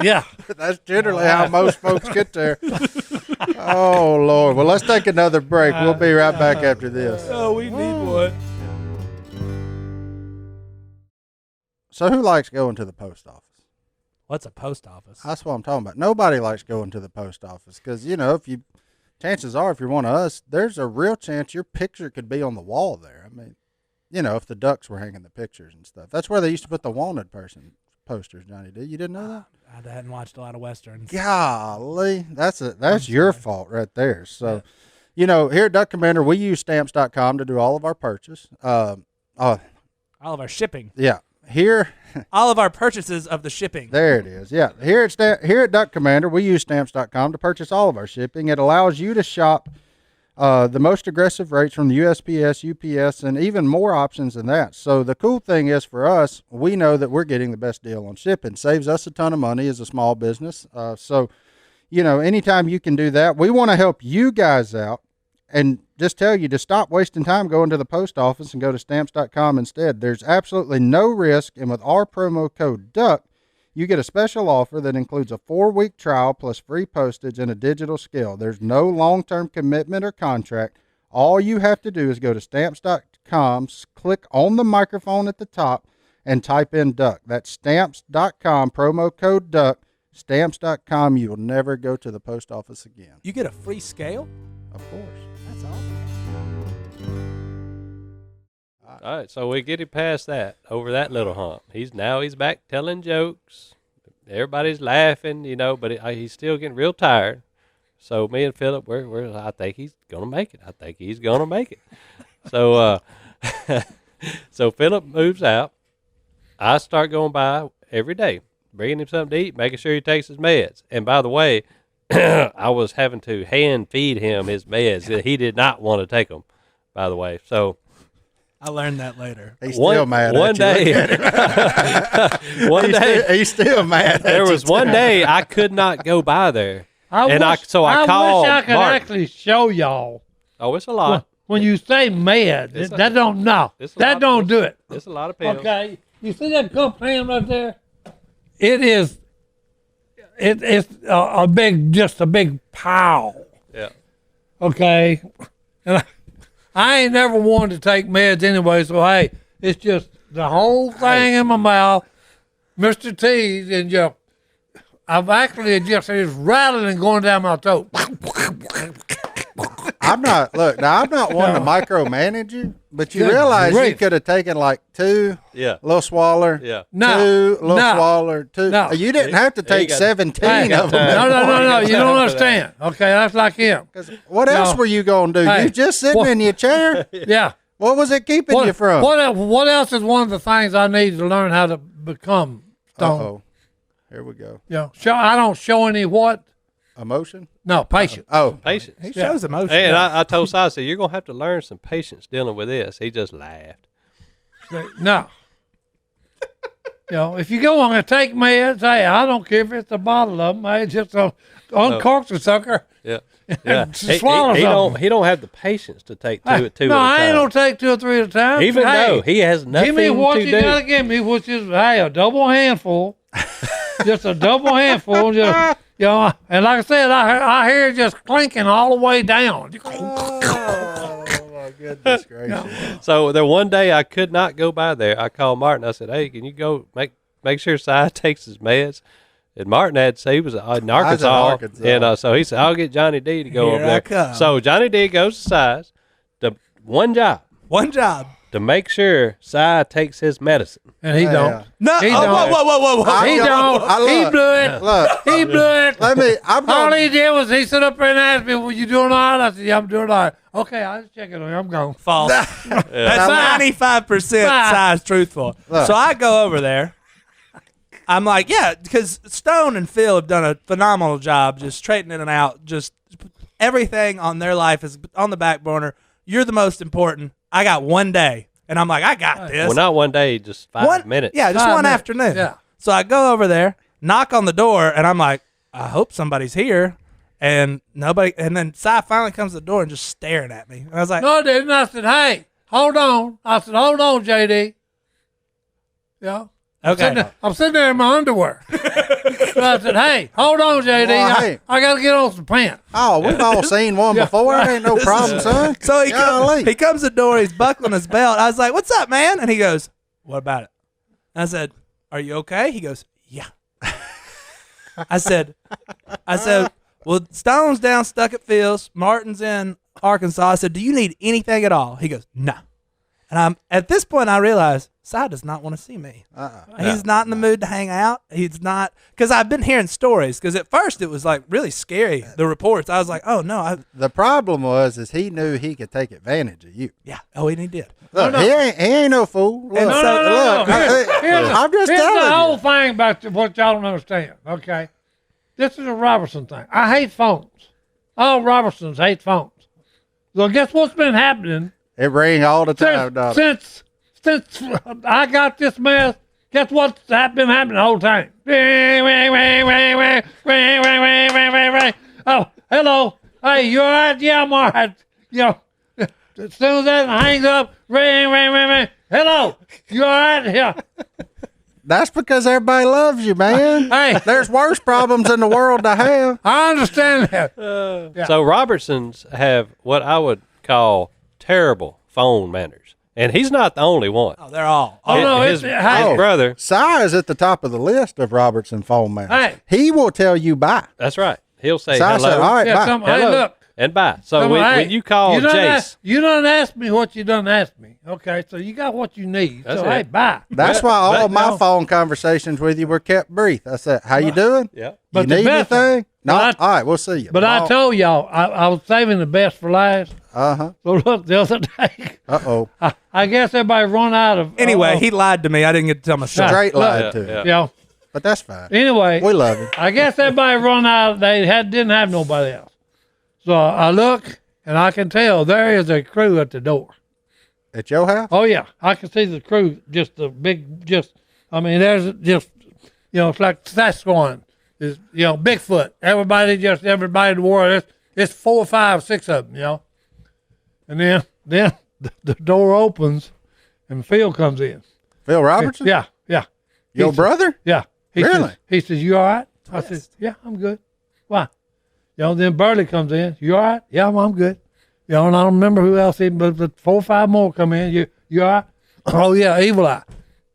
Speaker 3: Yeah.
Speaker 1: That's generally how most folks get there. Oh, Lord. Well, let's take another break. We'll be right back after this.
Speaker 6: Oh, we need one.
Speaker 1: So who likes going to the post office?
Speaker 6: What's a post office?
Speaker 1: That's what I'm talking about. Nobody likes going to the post office because, you know, chances are if you're one of us, there's a real chance your picture could be on the wall there. I mean, you know, if the ducks were hanging the pictures and stuff. That's where they used to put the wanted person posters, Johnny D. You didn't know that?
Speaker 6: I hadn't watched a lot of Westerns.
Speaker 1: Golly, that's your fault right there. So, you know, here at Duck Commander, we use stamps.com to do all of our purchase.
Speaker 6: All of our shipping.
Speaker 1: Yeah. Here,
Speaker 6: All of our purchases of the shipping.
Speaker 1: there it is. Yeah. Here at Duck Commander, we use stamps.com to purchase all of our shipping. It allows you to shop the most aggressive rates from the USPS, UPS, and even more options than that. So the cool thing is for us, we know that we're getting the best deal on shipping. Saves us a ton of money as a small business. So, you know, anytime you can do that, we want to help you guys out and just tell you to stop wasting time going to the post office and go to stamps.com instead. There's absolutely no risk, and with our promo code DUCK, you get a special offer that includes a 4-week trial plus free postage and a digital scale. There's no long-term commitment or contract. All you have to do is go to stamps.com, click on the microphone at the top, and type in DUCK. That's stamps.com, promo code DUCK. Stamps.com, you will never go to the post office again.
Speaker 6: You get a free scale?
Speaker 1: Of course.
Speaker 6: That's awesome.
Speaker 4: All right, so we get him past that, over that little hump. He's back telling jokes. Everybody's laughing, you know, but he's still getting real tired. So me and Phillip, I think he's gonna make it. So so Phillip moves out. I start going by every day, bringing him something to eat, making sure he takes his meds. And by the way, I was having to hand feed him his meds. He did not want to take them, by the way. So
Speaker 6: I learned that later.
Speaker 1: He's still mad
Speaker 4: one
Speaker 1: at you.
Speaker 4: day, one day,
Speaker 1: He's still mad at
Speaker 4: there
Speaker 1: you.
Speaker 4: was one day I could not go by there.
Speaker 3: I wish I could
Speaker 4: Martin.
Speaker 3: actually show y'all.
Speaker 4: Oh, it's a lot.
Speaker 3: When you say mad,
Speaker 4: It's a-
Speaker 3: that don't
Speaker 4: it's a
Speaker 3: that
Speaker 4: lot-
Speaker 3: don't do it.
Speaker 4: It's a lot of pills.
Speaker 3: Okay, you see that cup pan right there? It's a big pile.
Speaker 4: Yeah.
Speaker 3: Okay, and I ain't never wanted to take meds anyway. So hey, it's just the whole thing in my mouth, Mr. T's, and just I've actually just it's rattling and going down my throat.
Speaker 1: I'm not one to micromanage you, but you
Speaker 3: Good
Speaker 1: realize you
Speaker 3: grief.
Speaker 1: could have taken like 2,
Speaker 4: Yeah.
Speaker 1: a little swaller,
Speaker 4: Yeah.
Speaker 3: No,
Speaker 1: 2, a little
Speaker 3: no,
Speaker 1: swaller, 2.
Speaker 3: no.
Speaker 1: You didn't have to
Speaker 4: He
Speaker 1: take
Speaker 4: got-
Speaker 1: 17
Speaker 3: Hey,
Speaker 1: of them.
Speaker 3: no. You don't
Speaker 4: for
Speaker 3: understand. Okay, that's like him.
Speaker 1: What else
Speaker 3: No.
Speaker 1: were you going to do?
Speaker 3: Hey,
Speaker 1: You just sitting
Speaker 3: what-
Speaker 1: in your chair?
Speaker 3: Yeah.
Speaker 1: What was it keeping you from?
Speaker 3: What else is one of the things I need to learn how to become stone?
Speaker 1: Uh-oh. Here we go.
Speaker 3: You know, I don't show any what?
Speaker 1: Emotion?
Speaker 3: No, patient.
Speaker 1: Oh.
Speaker 4: Patience.
Speaker 6: He shows emotion.
Speaker 4: Hey, and I told Si, I said, you're going to have to learn some patience dealing with this. He just laughed.
Speaker 3: No. You know, if you go on and take meds, hey, I don't care if it's a bottle of them. Hey, just uncork the sucker.
Speaker 4: Yeah. Yeah.
Speaker 3: Swallow
Speaker 4: he
Speaker 3: something.
Speaker 4: don't have the patience to take two
Speaker 3: Hey,
Speaker 4: at a
Speaker 3: no, I ain't
Speaker 4: time.
Speaker 3: gonna take 2 or 3 at a time.
Speaker 4: Even
Speaker 3: Hey,
Speaker 4: though he has nothing
Speaker 3: give me what
Speaker 4: to
Speaker 3: you
Speaker 4: do.
Speaker 3: gotta give me, which is a double handful, just a double handful, just you know. And like I said, I hear it just clinking all the way down.
Speaker 1: Oh, my goodness gracious.
Speaker 4: So there one day I could not go by there. I called Martin. I said, hey, can you go make sure Si takes his meds? And Martin had he was in Arkansas, and so he said, "I'll get Johnny D to go
Speaker 6: Here
Speaker 4: over there."
Speaker 6: I come.
Speaker 4: So Johnny D goes to Si's. One job to make sure Si takes his medicine.
Speaker 3: And he don't.
Speaker 6: No,
Speaker 3: He
Speaker 6: whoa,
Speaker 3: don't.
Speaker 6: whoa.
Speaker 3: He don't. He blew it.
Speaker 1: Look,
Speaker 3: He blew it.
Speaker 1: I'm
Speaker 3: All
Speaker 1: going
Speaker 3: he did was he stood up there and asked me, "Were you doing all right?" I said, "Yeah, I'm doing all right." Okay, I was checking on you. I'm gone.
Speaker 6: False. That's 95% size truthful.
Speaker 1: Look.
Speaker 6: So I go over there. I'm like, yeah, because Stone and Phil have done a phenomenal job just straightening it out. Just everything on their life is on the back burner. You're the most important. I got one day. And I'm like, I got this.
Speaker 4: Well, not one day, just 5 minutes.
Speaker 6: Yeah, just
Speaker 3: 5
Speaker 6: one
Speaker 3: minutes.
Speaker 6: afternoon.
Speaker 3: Yeah.
Speaker 6: So I go over there, knock on the door, and I'm like, I hope somebody's here. And nobody. And then Si finally comes to the door and just staring at me. And I was like,
Speaker 3: No, I didn't. I said, "Hey, hold on." I said, "Hold on, JD." Yeah.
Speaker 6: okay.
Speaker 3: I'm sitting there in my underwear. So I said, "Hey, hold on, JD.
Speaker 1: Well, hey.
Speaker 3: I got to get on some pants."
Speaker 1: Oh, we've all seen one before. It ain't no problem, son.
Speaker 6: So
Speaker 1: Golly.
Speaker 6: he comes to the door, he's buckling his belt. I was like, "What's up, man?" And he goes, "What about it?" And I said, "Are you okay?" He goes, "Yeah." I said, "Well, Stone's down stuck at Phil's. Martin's in Arkansas." I said, "Do you need anything at all?" He goes, "No." And at this point I realized Si does not want to see me. He's not in the mood to hang out. He's not, because I've been hearing stories. Because at first it was like really scary. The reports. I was like, "Oh no."
Speaker 1: The problem was he knew he could take advantage of you.
Speaker 6: Yeah. Oh, and he did.
Speaker 1: Look, he ain't no fool. Look,
Speaker 6: And
Speaker 3: No,
Speaker 6: so-
Speaker 3: no.
Speaker 1: look,
Speaker 3: I'm
Speaker 1: I'm just
Speaker 3: here's
Speaker 1: telling
Speaker 3: the whole
Speaker 1: you.
Speaker 3: thing about what y'all don't understand. Okay, this is a Robertson thing. I hate phones. All Robertsons hate phones. So guess what's been happening
Speaker 1: It ring all the time, dog.
Speaker 3: since I got this mess? Guess what's been happening the whole time? Oh, hello. Hey, you all right? Yeah, I'm all right. You know, as soon as that hangs up, ring. Hello, you all right? Yeah.
Speaker 1: That's because everybody loves you, man.
Speaker 3: Hey.
Speaker 1: There's worse problems in the world to have.
Speaker 3: I understand that. Yeah.
Speaker 4: So Robertsons have what I would call terrible phone manners. And he's not the only one.
Speaker 6: Oh, they're all.
Speaker 3: Oh, no,
Speaker 4: his
Speaker 3: hey,
Speaker 4: brother.
Speaker 1: Si is at the top of the list of Robertson phone man.
Speaker 3: Hey.
Speaker 1: He will tell you bye.
Speaker 4: That's right. He'll say
Speaker 1: Si
Speaker 4: hello.
Speaker 1: said, all right,
Speaker 3: yeah,
Speaker 1: bye.
Speaker 3: come, hey,
Speaker 4: Hello.
Speaker 3: look.
Speaker 4: And bye. So
Speaker 3: Come on, hey,
Speaker 4: when you call Jace.
Speaker 3: You done asked me what you done asked me. Okay, so you got what you need.
Speaker 4: That's
Speaker 3: so,
Speaker 4: it.
Speaker 3: hey, bye.
Speaker 1: That's
Speaker 4: But-
Speaker 1: why all
Speaker 4: but
Speaker 1: of my
Speaker 3: no.
Speaker 1: phone conversations with you were kept brief. I said, how you doing?
Speaker 4: Yeah.
Speaker 3: But
Speaker 1: You
Speaker 3: the
Speaker 1: need
Speaker 3: best
Speaker 1: anything? No?
Speaker 3: but I-
Speaker 1: All right, we'll see you.
Speaker 3: But I told y'all, I was saving the best for last.
Speaker 1: Uh-huh.
Speaker 3: So, look, the other day,
Speaker 1: Uh-oh.
Speaker 3: I guess everybody run out of.
Speaker 6: Anyway, he lied to me. I didn't get to tell my story.
Speaker 1: Straight
Speaker 3: look,
Speaker 1: lied to you.
Speaker 4: yeah.
Speaker 3: You know,
Speaker 1: But that's fine.
Speaker 3: anyway,
Speaker 1: We love you.
Speaker 3: I guess everybody run out. Didn't have nobody else. So I look, and I can tell there is a crew at the door.
Speaker 1: At your house?
Speaker 3: Oh yeah, I can see the crew. Just the big, I mean, there's just, it's like Sasquatch, is Bigfoot. Everybody in the world. It's 4, 5, 6 of them. And then the door opens, and Phil comes in.
Speaker 1: Phil Robertson?
Speaker 3: Yeah.
Speaker 1: Your
Speaker 3: He
Speaker 1: brother?
Speaker 3: Yeah.
Speaker 1: Really?
Speaker 3: He says, "You all right?" I said, "Yeah, I'm good." Why? Then Burley comes in. "You all right?" "Yeah, I'm good." And I don't remember who else, but 4 or 5 more come in. You all right? "Oh yeah, Evil Eye."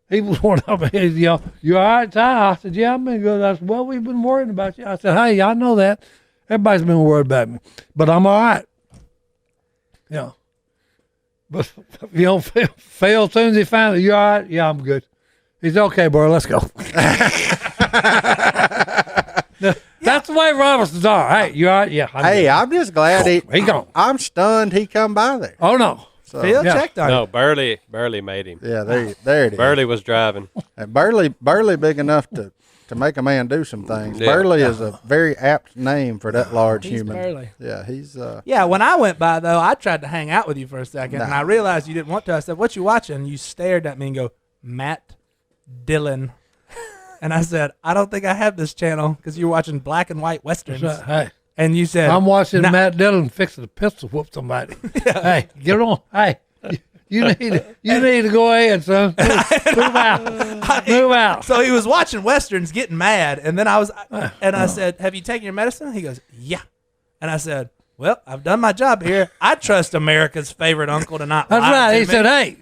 Speaker 3: He was one of them. "You all right, Ty?" I said, "Yeah, I've been good." I said, "Well, we've been worrying about you." I said, "Hey, I know that. Everybody's been worried about me, but I'm all right." But Phil, as soon as he found it, "You all right?" "Yeah, I'm good." He said, "Okay, bro, let's go." That's the way Robertsons are. "Hey, you all right?" "Yeah, I'm
Speaker 1: Hey,
Speaker 3: good."
Speaker 1: I'm just glad
Speaker 3: He gone.
Speaker 1: I'm stunned he come by there.
Speaker 3: Oh no.
Speaker 1: So,
Speaker 6: Phil
Speaker 3: Yeah.
Speaker 6: checked on
Speaker 4: No,
Speaker 6: you.
Speaker 4: Burley made him.
Speaker 1: yeah, there it is.
Speaker 4: Burley was driving.
Speaker 1: And Burley big enough to make a man do some things.
Speaker 4: Yeah.
Speaker 1: Burley is a very apt name for that large
Speaker 6: He's
Speaker 1: human.
Speaker 6: Burley.
Speaker 1: Yeah, he's
Speaker 6: Yeah, when I went by, though, I tried to hang out with you for a second, and I realized you didn't want to. I said, "What you watching?" You stared at me and go, "Matt Dillon." And I said, "I don't think I have this channel because you're watching black and white westerns."
Speaker 3: Hey,
Speaker 6: And you said,
Speaker 3: I'm watching
Speaker 6: "Nah."
Speaker 3: Matt Dillon fixing to pistol whoop somebody. Hey, get on. Hey, you need to go ahead, son. Move out. Move out.
Speaker 6: So he was watching westerns, getting mad, and then I said, "Have you taken your medicine?" He goes, "Yeah." And I said, "Well, I've done my job here. I trust America's favorite uncle to not
Speaker 3: That's
Speaker 6: lie
Speaker 3: right.
Speaker 6: to
Speaker 3: He
Speaker 6: me."
Speaker 3: said, "Hey,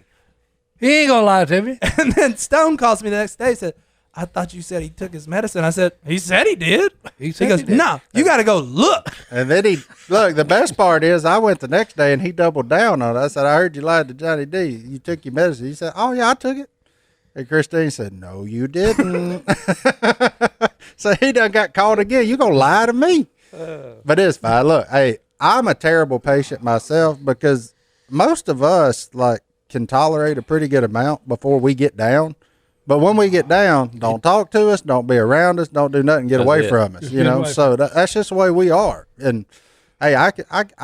Speaker 3: he ain't gonna lie to me."
Speaker 6: And then Stone calls me the next day and said, I thought you said he took his medicine. I said, he said he did.
Speaker 3: He
Speaker 6: goes,
Speaker 3: did.
Speaker 6: no, you got to go look.
Speaker 1: And then the best part is I went the next day and he doubled down on it. I said, I heard you lied to Johnny D. You took your medicine. He said, oh, yeah, I took it. And Christine said, no, you didn't. So he done got caught again. You going to lie to me. But it's fine. Look, hey, I'm a terrible patient myself because most of us, like, can tolerate a pretty good amount before we get down. But when we get down, don't talk to us, don't be around us, don't do nothing, get away from us, you know. So that's just the way we are. And, hey, I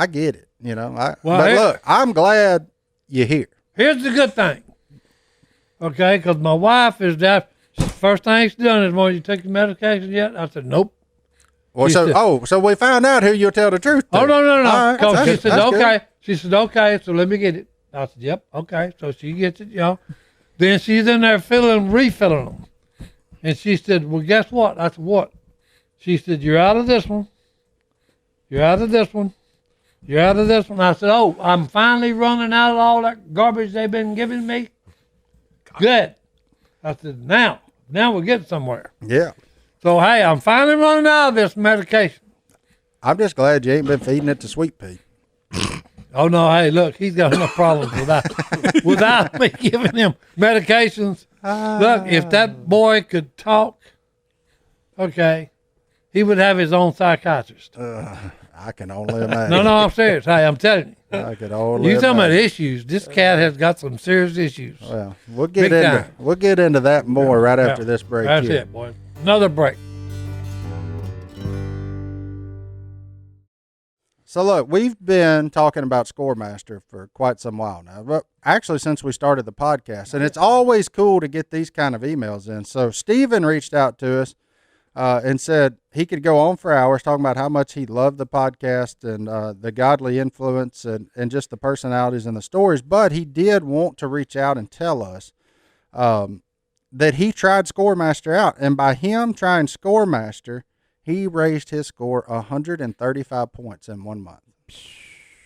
Speaker 1: get it, you know. But look, I'm glad you're here.
Speaker 3: Here's the good thing, okay, because my wife is down. First thing she's done is, "Well, you take your medication yet?" I said, "Nope."
Speaker 1: Well, so we found out who you'll tell the truth to.
Speaker 3: Oh, no.
Speaker 1: Right,
Speaker 3: Because she said, okay.
Speaker 1: Good.
Speaker 3: She said, okay, so let me get it. I said, yep, okay. So she gets it, Then she's in there refilling them. And she said, well, guess what? I said, what? She said, you're out of this one. You're out of this one. You're out of this one. I said, oh, I'm finally running out of all that garbage they've been giving me. Good. I said, now we're getting somewhere.
Speaker 1: Yeah.
Speaker 3: So, hey, I'm finally running out of this medication.
Speaker 1: I'm just glad you ain't been feeding it to Sweet Pea.
Speaker 3: Oh, no, hey, look, he's got enough problems without me giving him medications. Look, if that boy could talk, okay, he would have his own psychiatrist.
Speaker 1: I can only imagine.
Speaker 3: No, I'm serious. Hey, I'm telling you.
Speaker 1: I could only
Speaker 3: You talking about
Speaker 1: imagine.
Speaker 3: issues. This cat has got some serious issues.
Speaker 1: Well, we'll
Speaker 3: Big
Speaker 1: get into that more right after this break.
Speaker 3: That's
Speaker 1: here.
Speaker 3: it, boy. Another break.
Speaker 1: So look, we've been talking about Scoremaster for quite some while now, but actually since we started the podcast, and it's always cool to get these kind of emails in. So Steven reached out to us and said he could go on for hours talking about how much he loved the podcast and the godly influence and just the personalities and the stories, but he did want to reach out and tell us that he tried Scoremaster out, and by him trying Scoremaster, he raised his score 135 points in 1 month.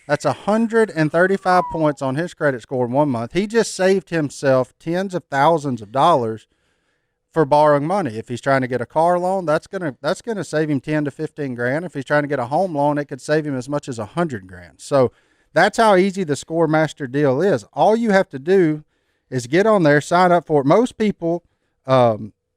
Speaker 1: That's 135 points on his credit score in 1 month. He just saved himself tens of thousands of dollars for borrowing money. If he's trying to get a car loan, that's gonna save him 10 to 15 grand. If he's trying to get a home loan, it could save him as much as 100 grand. So that's how easy the Scoremaster deal is. All you have to do is get on there, sign up for it. Most people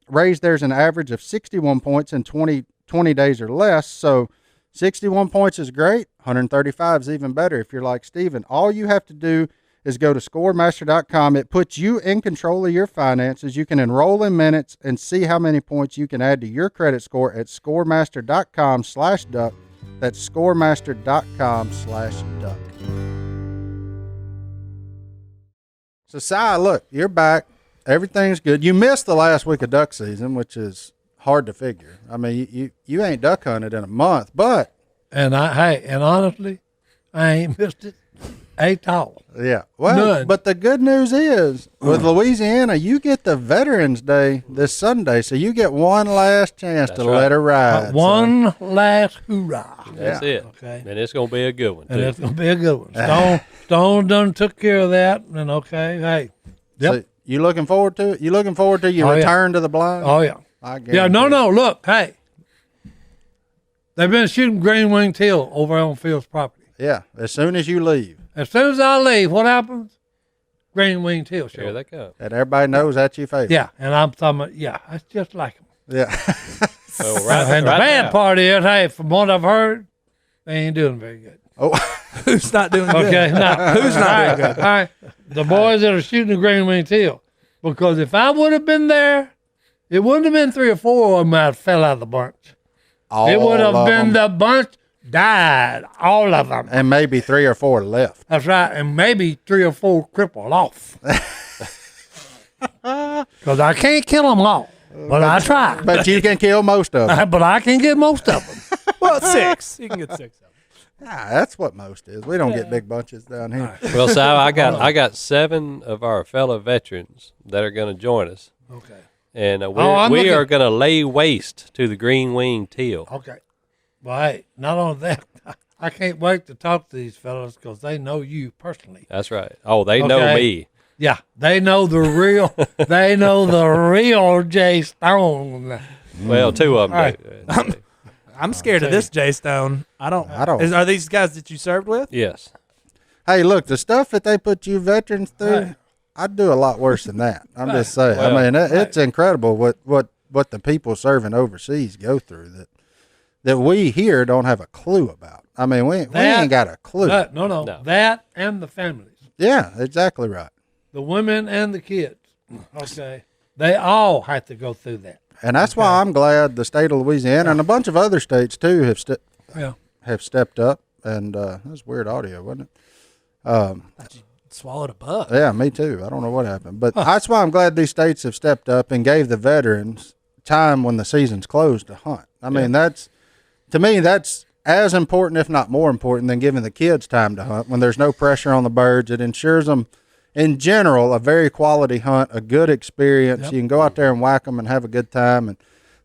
Speaker 1: raise theirs an average of 61 points in 20 days or less. So 61 points is great. 135 is even better if you're like Steven. All you have to do is go to Scoremaster.com. It puts you in control of your finances. You can enroll in minutes and see how many points you can add to your credit score at Scoremaster.com/duck. That's Scoremaster.com/duck. So, Si, look, you're back. Everything's good. You missed the last week of duck season, which is hard to figure. I mean, you ain't duck hunted in a month, but
Speaker 3: And honestly, I ain't missed it at all.
Speaker 1: yeah. Well,
Speaker 3: None.
Speaker 1: but the good news is with Louisiana, you get the Veterans Day this Sunday, so you get one last chance to let her ride.
Speaker 3: One last hoorah.
Speaker 4: That's it.
Speaker 3: Okay.
Speaker 4: And it's going to be a good one, too.
Speaker 3: And it's going to be a good one. Stone done took care of that, and okay, hey. Yep.
Speaker 1: So you looking forward to it? You looking forward to your return to the blind?
Speaker 3: Oh, yeah.
Speaker 1: I
Speaker 3: Yeah, no, look, hey. They've been shooting green-winged teal over on Phil's property.
Speaker 1: Yeah, as soon as you leave.
Speaker 3: As soon as I leave, what happens? Green-winged teal show.
Speaker 4: Here they come.
Speaker 1: And everybody knows that's your favorite.
Speaker 3: Yeah, and I'm talking about, that's just like them.
Speaker 1: Yeah.
Speaker 4: So
Speaker 3: And the bad part is, hey, from what I've heard, they ain't doing very good.
Speaker 1: Oh,
Speaker 6: Who's not doing good?
Speaker 3: Okay, now,
Speaker 6: Who's not doing good?
Speaker 3: All right, the boys that are shooting the green-winged teal. Because if I would have been there, it wouldn't have been 3 or 4 of them that fell out of the bunch. It would have been the bunch died, all of them.
Speaker 1: and maybe 3 or 4 left.
Speaker 3: That's right, and maybe 3 or 4 crippled off. Because I can't kill them all, but I try.
Speaker 1: But you can kill most of them.
Speaker 3: But I can get most of them.
Speaker 6: Well, 6. You can get 6 of them.
Speaker 1: That's what most is. We don't get big bunches down here.
Speaker 4: Well, Sal, I got 7 of our fellow veterans that are going to join us.
Speaker 3: Okay.
Speaker 4: And
Speaker 3: I'm
Speaker 4: we
Speaker 3: looking-
Speaker 4: are going to lay waste to the green-winged teal.
Speaker 3: Okay. Well, hey, not only that, I can't wait to talk to these fellas because they know you personally.
Speaker 4: That's right. Oh, they know
Speaker 3: Okay.
Speaker 4: me.
Speaker 3: Yeah, they know the real. They know the real Jay Stone.
Speaker 4: Well, two of them
Speaker 3: Right.
Speaker 4: do.
Speaker 6: I'm scared of this Jay Stone. I don't. Are these guys that you served with?
Speaker 4: Yes.
Speaker 1: Hey, look, the stuff that they put you veterans through,
Speaker 3: Right.
Speaker 1: I'd do a lot worse than that. I'm just saying.
Speaker 4: Well,
Speaker 1: I mean, it's incredible what the people serving overseas go through that we here don't have a clue about. I mean, we ain't got a clue.
Speaker 3: No. That and the families,
Speaker 1: Yeah, exactly right.
Speaker 3: the women and the kids. Okay, they all have to go through that.
Speaker 1: And that's why I'm glad the state of Louisiana and a bunch of other states too have stepped up. And that was weird audio, wasn't it?
Speaker 6: Swallowed a bug.
Speaker 1: Yeah, me too. I don't know what happened, but that's why I'm glad these states have stepped up and gave the veterans time when the season's closed to hunt. I mean, to me that's as important, if not more important, than giving the kids time to hunt when there's no pressure on the birds. It ensures them, in general, a very quality hunt, a good experience.
Speaker 3: Yep.
Speaker 1: You can go out there and whack them and have a good time. And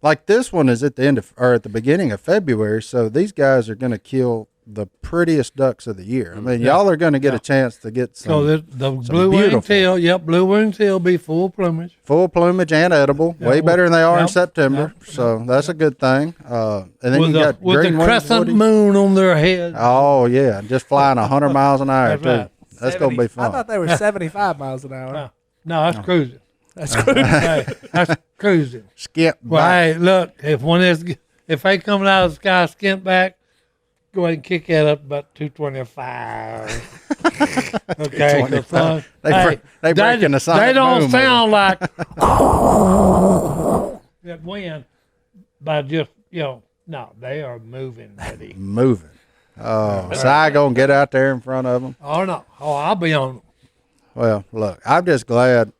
Speaker 1: like this one is at the end of, or at the beginning of February, so these guys are going to kill the prettiest ducks of the year. I mean, y'all are going to get a chance to get some.
Speaker 3: So the blue wing teal, blue wing teal be full plumage.
Speaker 1: Full plumage and edible, way better than they are in
Speaker 3: Yep.
Speaker 1: September. So that's a good thing. And then
Speaker 3: With
Speaker 1: you got
Speaker 3: the
Speaker 1: green wings,
Speaker 3: crescent
Speaker 1: Woody.
Speaker 3: moon on their head.
Speaker 1: Oh yeah, just flying 100 miles an hour
Speaker 3: That's
Speaker 1: too.
Speaker 3: right.
Speaker 1: That's gonna be fun.
Speaker 6: I thought they were 75 miles an hour.
Speaker 3: No, that's cruising.
Speaker 6: That's good.
Speaker 3: Hey, that's cruising.
Speaker 1: Skip
Speaker 3: Well,
Speaker 1: back.
Speaker 3: hey, look, if they coming out of the sky skint back, go ahead and kick that up about 225. Okay,
Speaker 1: 225. They
Speaker 3: hey,
Speaker 1: breaking the sonic
Speaker 3: They don't
Speaker 1: boom
Speaker 3: sound like that wind, but just no, they are moving, buddy.
Speaker 1: Moving. Oh, Si gonna get out there in front of them.
Speaker 3: Oh no, I'll be on.
Speaker 1: Well, look, I'm just glad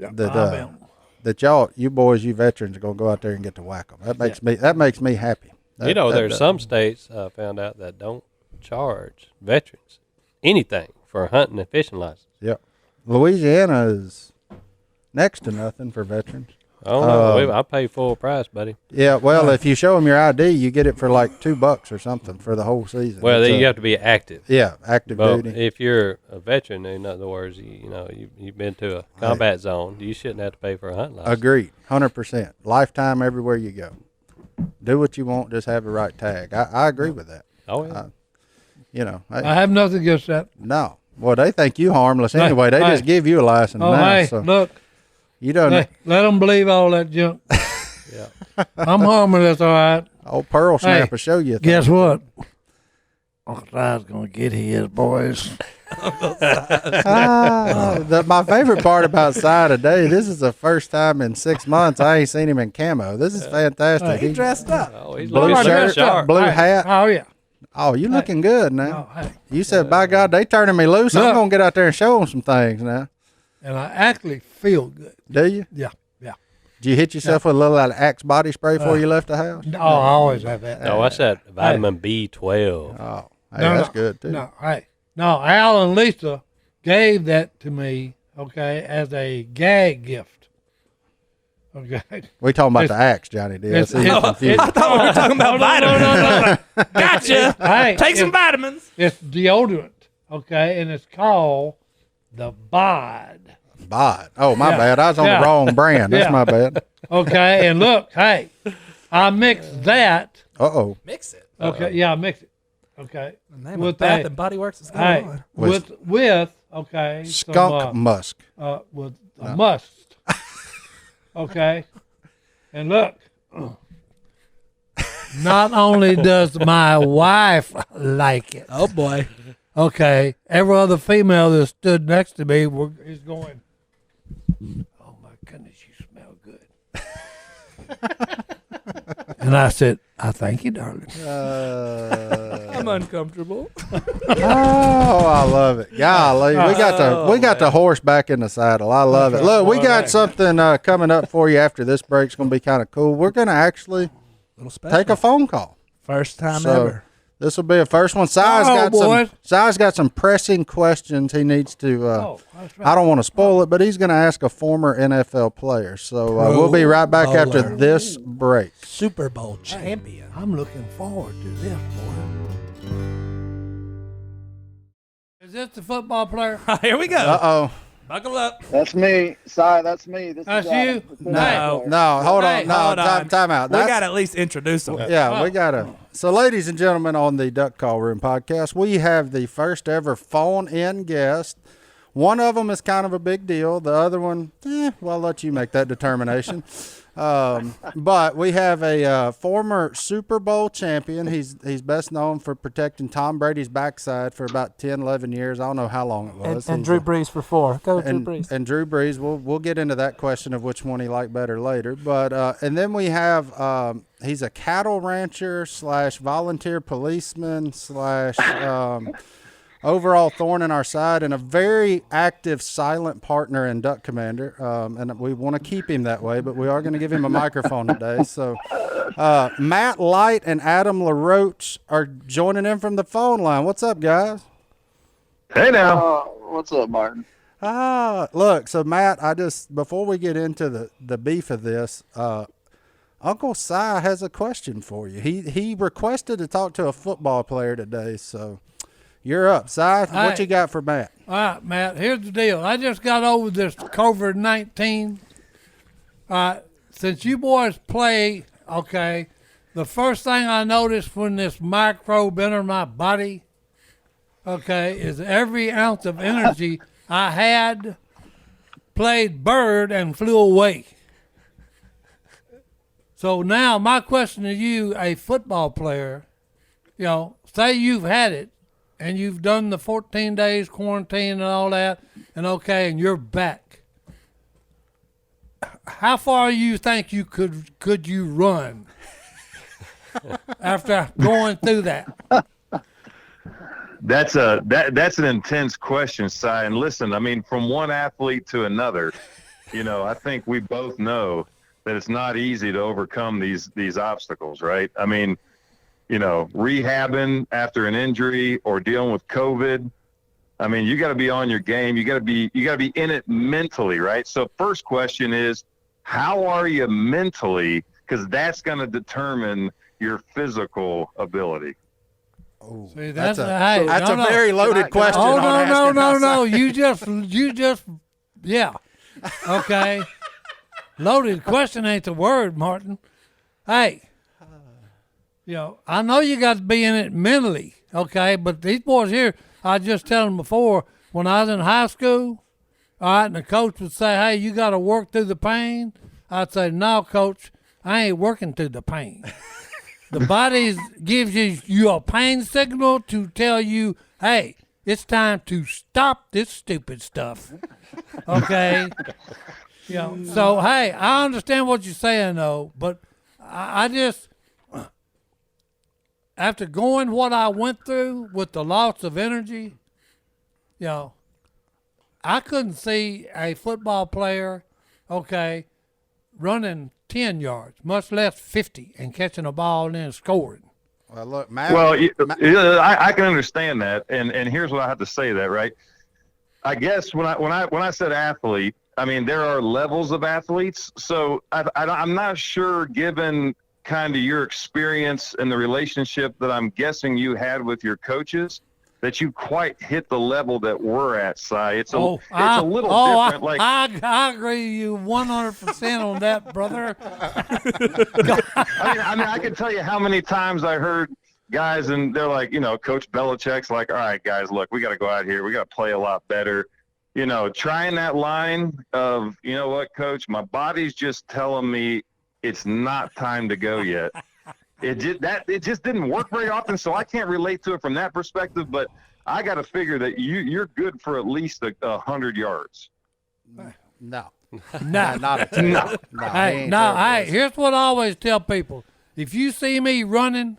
Speaker 3: I'll be
Speaker 1: that
Speaker 3: on.
Speaker 1: that you boys, you veterans, are gonna go out there and get to whack them. That makes me happy.
Speaker 4: There's some states found out that don't charge veterans anything for a hunting and fishing license.
Speaker 1: Yep. Louisiana is next to nothing for veterans.
Speaker 4: I don't know. I pay full price, buddy.
Speaker 1: Yeah, well, if you show them your ID, you get it for like $2 or something for the whole season.
Speaker 4: Well,
Speaker 1: It's
Speaker 4: you have to be active.
Speaker 1: yeah, active
Speaker 4: But
Speaker 1: duty.
Speaker 4: if you're a veteran, in other words, you've been to a combat zone, you shouldn't have to pay for a hunting license.
Speaker 1: Agreed, 100%. Lifetime everywhere you go. Do what you want, just have the right tag. I agree with that.
Speaker 4: Oh, yeah.
Speaker 3: I have nothing against that.
Speaker 1: No. Well, they think you harmless anyway. They just give you a license
Speaker 3: Oh,
Speaker 1: now.
Speaker 3: hey,
Speaker 1: So
Speaker 3: look,
Speaker 1: you don't.
Speaker 3: let them believe all that junk.
Speaker 4: Yeah.
Speaker 3: I'm harmless, all right.
Speaker 1: Old Pearl Snap
Speaker 3: Hey,
Speaker 1: will show you.
Speaker 3: Guess what? Uncle Si's gonna get his, boys.
Speaker 1: My favorite part about Si today, this is the first time in 6 months I ain't seen him in camo. This is fantastic.
Speaker 6: He dressed up.
Speaker 4: Oh, he's
Speaker 1: Blue
Speaker 4: looking
Speaker 1: shirt,
Speaker 4: sharp.
Speaker 1: blue
Speaker 3: Hey,
Speaker 1: hat.
Speaker 3: Oh yeah.
Speaker 1: Oh, you looking good now.
Speaker 3: Oh, hey.
Speaker 1: You said, by God, they turning me loose. I'm
Speaker 3: Look.
Speaker 1: going to get out there and show them some things now.
Speaker 3: And I actually feel good.
Speaker 1: Do you?
Speaker 3: Yeah.
Speaker 1: Did you hit yourself with a little Axe body spray before you left the house?
Speaker 3: No, I always have that.
Speaker 4: No, what's that? Vitamin B12.
Speaker 1: Oh, hey, that's good, too.
Speaker 3: No, Al and Lisa gave that to me, okay, as a gag gift. Okay.
Speaker 1: We talking about the Axe, Johnny D. I
Speaker 3: It's-
Speaker 1: see you
Speaker 3: it's-
Speaker 1: confused.
Speaker 6: I thought we were talking about vitamins.
Speaker 3: No.
Speaker 6: Gotcha.
Speaker 3: Hey,
Speaker 6: Take some vitamins.
Speaker 3: It's deodorant, okay, and it's called the Bod.
Speaker 1: Bod. Oh, my
Speaker 3: Yeah.
Speaker 1: bad. I was on
Speaker 3: Yeah.
Speaker 1: the wrong brand. That's
Speaker 3: Yeah.
Speaker 1: my bad.
Speaker 3: Okay, and look, hey, I mixed that.
Speaker 1: Uh-oh.
Speaker 6: Mix it.
Speaker 3: Okay, yeah, I mixed it. Okay,
Speaker 6: The name
Speaker 3: with
Speaker 6: of Bath
Speaker 3: a-
Speaker 6: and Body Works is going
Speaker 3: hey,
Speaker 6: on.
Speaker 3: with okay,
Speaker 1: Skunk
Speaker 3: some,
Speaker 1: musk.
Speaker 3: with a must. Okay, and look. Not only does my wife like it,
Speaker 6: Oh, boy.
Speaker 3: okay, every other female that stood next to me is going, "Oh my goodness, you smell good." And I said, "I thank you, darling."
Speaker 6: I'm uncomfortable.
Speaker 1: Oh, I love it. Golly, we got the horse back in the saddle. I love it. Look, we got something coming up for you after this break. It's going to be kind of cool. We're going to actually
Speaker 6: Little special.
Speaker 1: take a phone call.
Speaker 6: First time
Speaker 1: So,
Speaker 6: ever.
Speaker 1: this will be a first one. Si's got some pressing questions he needs to.
Speaker 3: That's right.
Speaker 1: I don't want to spoil it, but he's going to ask a former NFL player. So we'll be right back after
Speaker 6: bowler.
Speaker 1: this break.
Speaker 6: Super Bowl champion.
Speaker 3: I'm looking forward to this, boy. Is this the football player?
Speaker 6: Here we go.
Speaker 1: Uh-oh.
Speaker 6: Buckle up.
Speaker 7: That's me. Sorry, that's me. This
Speaker 3: That's
Speaker 7: is
Speaker 3: you?
Speaker 7: Adam.
Speaker 1: No, hold
Speaker 3: Hey,
Speaker 1: on. No,
Speaker 6: hold on.
Speaker 1: time out.
Speaker 6: We got to at least introduce them.
Speaker 1: Yeah, we got to. So, ladies and gentlemen, on the Duck Call Room podcast, we have the first ever phone-in guest. One of them is kind of a big deal. The other one, well, I'll let you make that determination. But we have a former Super Bowl champion. He's best known for protecting Tom Brady's backside for about 10, 11 years. I don't know how long it was.
Speaker 2: And Drew Brees for 4. Go with Drew Brees.
Speaker 1: And Drew Brees. We'll get into that question of which one he liked better later. But and then we have he's a cattle rancher / volunteer policeman / overall thorn in our side, and a very active, silent partner in Duck Commander. And we want to keep him that way, but we are going to give him a microphone today. So Matt Light and Adam LaRoche are joining in from the phone line. What's up, guys?
Speaker 8: Hey now.
Speaker 7: What's up, Martin?
Speaker 1: Look, so Matt, before we get into the beef of this, Uncle Si has a question for you. He requested to talk to a football player today, so you're up. Si, what you got for Matt?
Speaker 3: All right, Matt, here's the deal. I just got over this COVID-19. Since you boys play, okay, the first thing I noticed when this microbe entered my body, okay, is every ounce of energy I had played bird and flew away. So now my question to you, a football player, say you've had it and you've done the 14 days quarantine and all that, and okay, and you're back. How far you think you could you run after going through that?
Speaker 8: That's an intense question, Si. And listen, I mean, from one athlete to another, I think we both know that it's not easy to overcome these obstacles, right? I mean, rehabbing after an injury or dealing with COVID. I mean, you got to be on your game. You got to be in it mentally, right? So first question is, how are you mentally? Because that's going to determine your physical ability.
Speaker 1: Oh,
Speaker 3: See,
Speaker 1: that's a
Speaker 3: no.
Speaker 1: very loaded question.
Speaker 3: Oh,
Speaker 1: on
Speaker 3: no. You just, yeah. Okay. Loaded question ain't the word, Martin. Hey, I know you got to be in it mentally, okay, but these boys here, I just tell them before, when I was in high school, all right, and the coach would say, hey, you got to work through the pain. I'd say, no, coach, I ain't working through the pain. The body gives you a pain signal to tell you, hey, it's time to stop this stupid stuff, okay? So, hey, I understand what you're saying, though, but I just, after going what I went through with the loss of energy, I couldn't see a football player, okay, running 10 yards, much less 50, and catching a ball and then scoring.
Speaker 1: Well, look, Matt.
Speaker 8: Well, I can understand that, and here's what I have to say that, right? I guess when I said athlete, I mean, there are levels of athletes. So I'm not sure, given kind of your experience and the relationship that I'm guessing you had with your coaches, that you quite hit the level that we're at, Si. It's a little different.
Speaker 3: I agree with you 100% on that, brother.
Speaker 8: I mean, I can tell you how many times I heard guys, and they're like, Coach Belichick's like, all right, guys, look, we got to go out here. We got to play a lot better. Trying that line of, you know what, Coach, my body's just telling me it's not time to go yet. It just didn't work very often, so I can't relate to it from that perspective. But I got to figure that you're good for at least 100 yards.
Speaker 1: No,
Speaker 3: not
Speaker 1: a
Speaker 3: no. Hey, here's what I always tell people: if you see me running,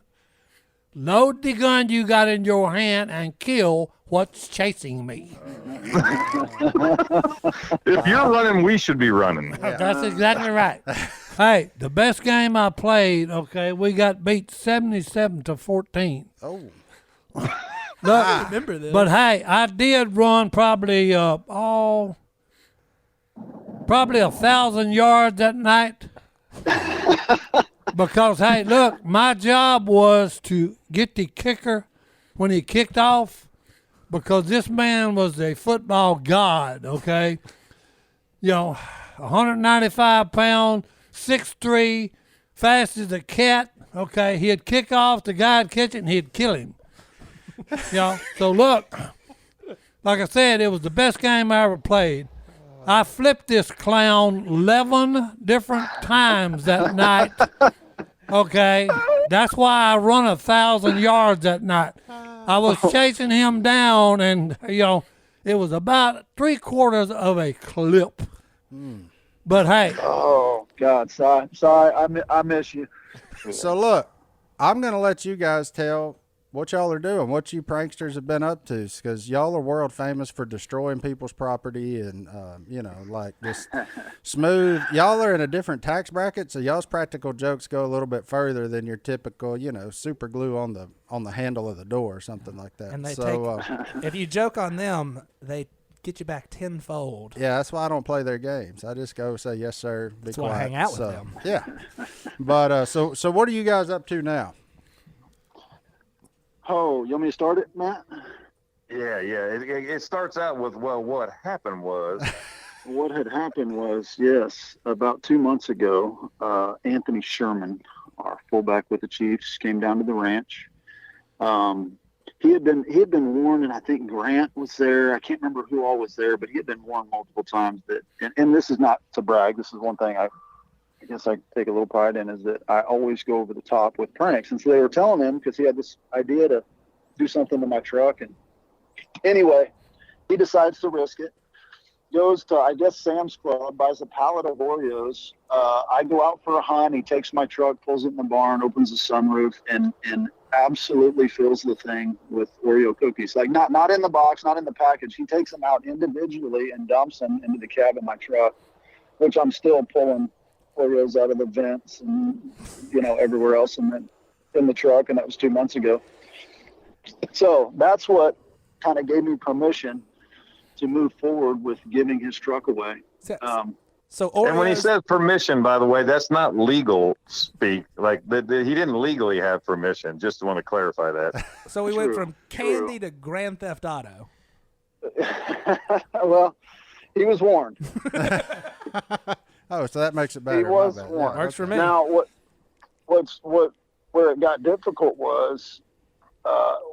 Speaker 3: load the gun you got in your hand and kill what's chasing me.
Speaker 8: If you're running, we should be running.
Speaker 3: That's exactly right. Hey, the best game I played, okay, we got beat 77-14.
Speaker 1: Oh.
Speaker 3: Look,
Speaker 6: I remember this.
Speaker 3: But hey, I did run probably 1,000 yards that night. Because, hey, look, my job was to get the kicker when he kicked off because this man was a football god, okay? 195 pound, 6'3", fast as a cat, okay? He'd kick off, the guy'd catch it, and he'd kill him. So look, like I said, it was the best game I ever played. I flipped this clown 11 different times that night. Okay, that's why I run 1,000 yards that night. I was chasing him down, and it was about 3/4 of a clip. But hey,
Speaker 7: Oh God, Si, I miss you.
Speaker 1: So look, I'm gonna let you guys tell what y'all are doing, what you pranksters have been up to, because y'all are world famous for destroying people's property and, like just smooth. Y'all are in a different tax bracket, so y'all's practical jokes go a little bit further than your typical, super glue on the handle of the door or something like that.
Speaker 6: And they
Speaker 1: so,
Speaker 6: if you joke on them, they get you back tenfold.
Speaker 1: yeah, that's why I don't play their games. I just go say yes, sir. Be
Speaker 6: That's
Speaker 1: quiet.
Speaker 6: why I hang out with them.
Speaker 1: Yeah, but so what are you guys up to now?
Speaker 7: Oh, you want me to start it, Matt?
Speaker 8: Yeah. It starts out with, well, what happened was.
Speaker 7: What had happened was, yes, about 2 months ago, Anthony Sherman, our fullback with the Chiefs, came down to the ranch. He had been warned, and I think Grant was there. I can't remember who all was there, but he had been warned multiple times that, and this is not to brag. This is one thing I guess I take a little pride in, is that I always go over the top with pranks. And so they were telling him, because he had this idea to do something to my truck. And anyway, he decides to risk it. Goes to, I guess, Sam's Club, buys a pallet of Oreos. I go out for a hunt. He takes my truck, pulls it in the barn, opens the sunroof, and absolutely fills the thing with Oreo cookies. Like not in the box, not in the package. He takes them out individually and dumps them into the cab of my truck, which I'm still pulling Oreos out of the vents and everywhere else in the truck. And that was 2 months ago. So that's what kind of gave me permission to move forward with giving his truck away.
Speaker 6: So Oreos,
Speaker 8: And when he says permission, by the way, that's not legal speak. Like he didn't legally have permission. Just want to clarify that.
Speaker 6: So we went from candy to Grand Theft Auto.
Speaker 7: Well, he was warned.
Speaker 1: Oh, so that makes it better.
Speaker 7: He was
Speaker 1: My bad.
Speaker 7: warned.
Speaker 1: Yeah,
Speaker 6: Works for me.
Speaker 7: Now, where it got difficult was,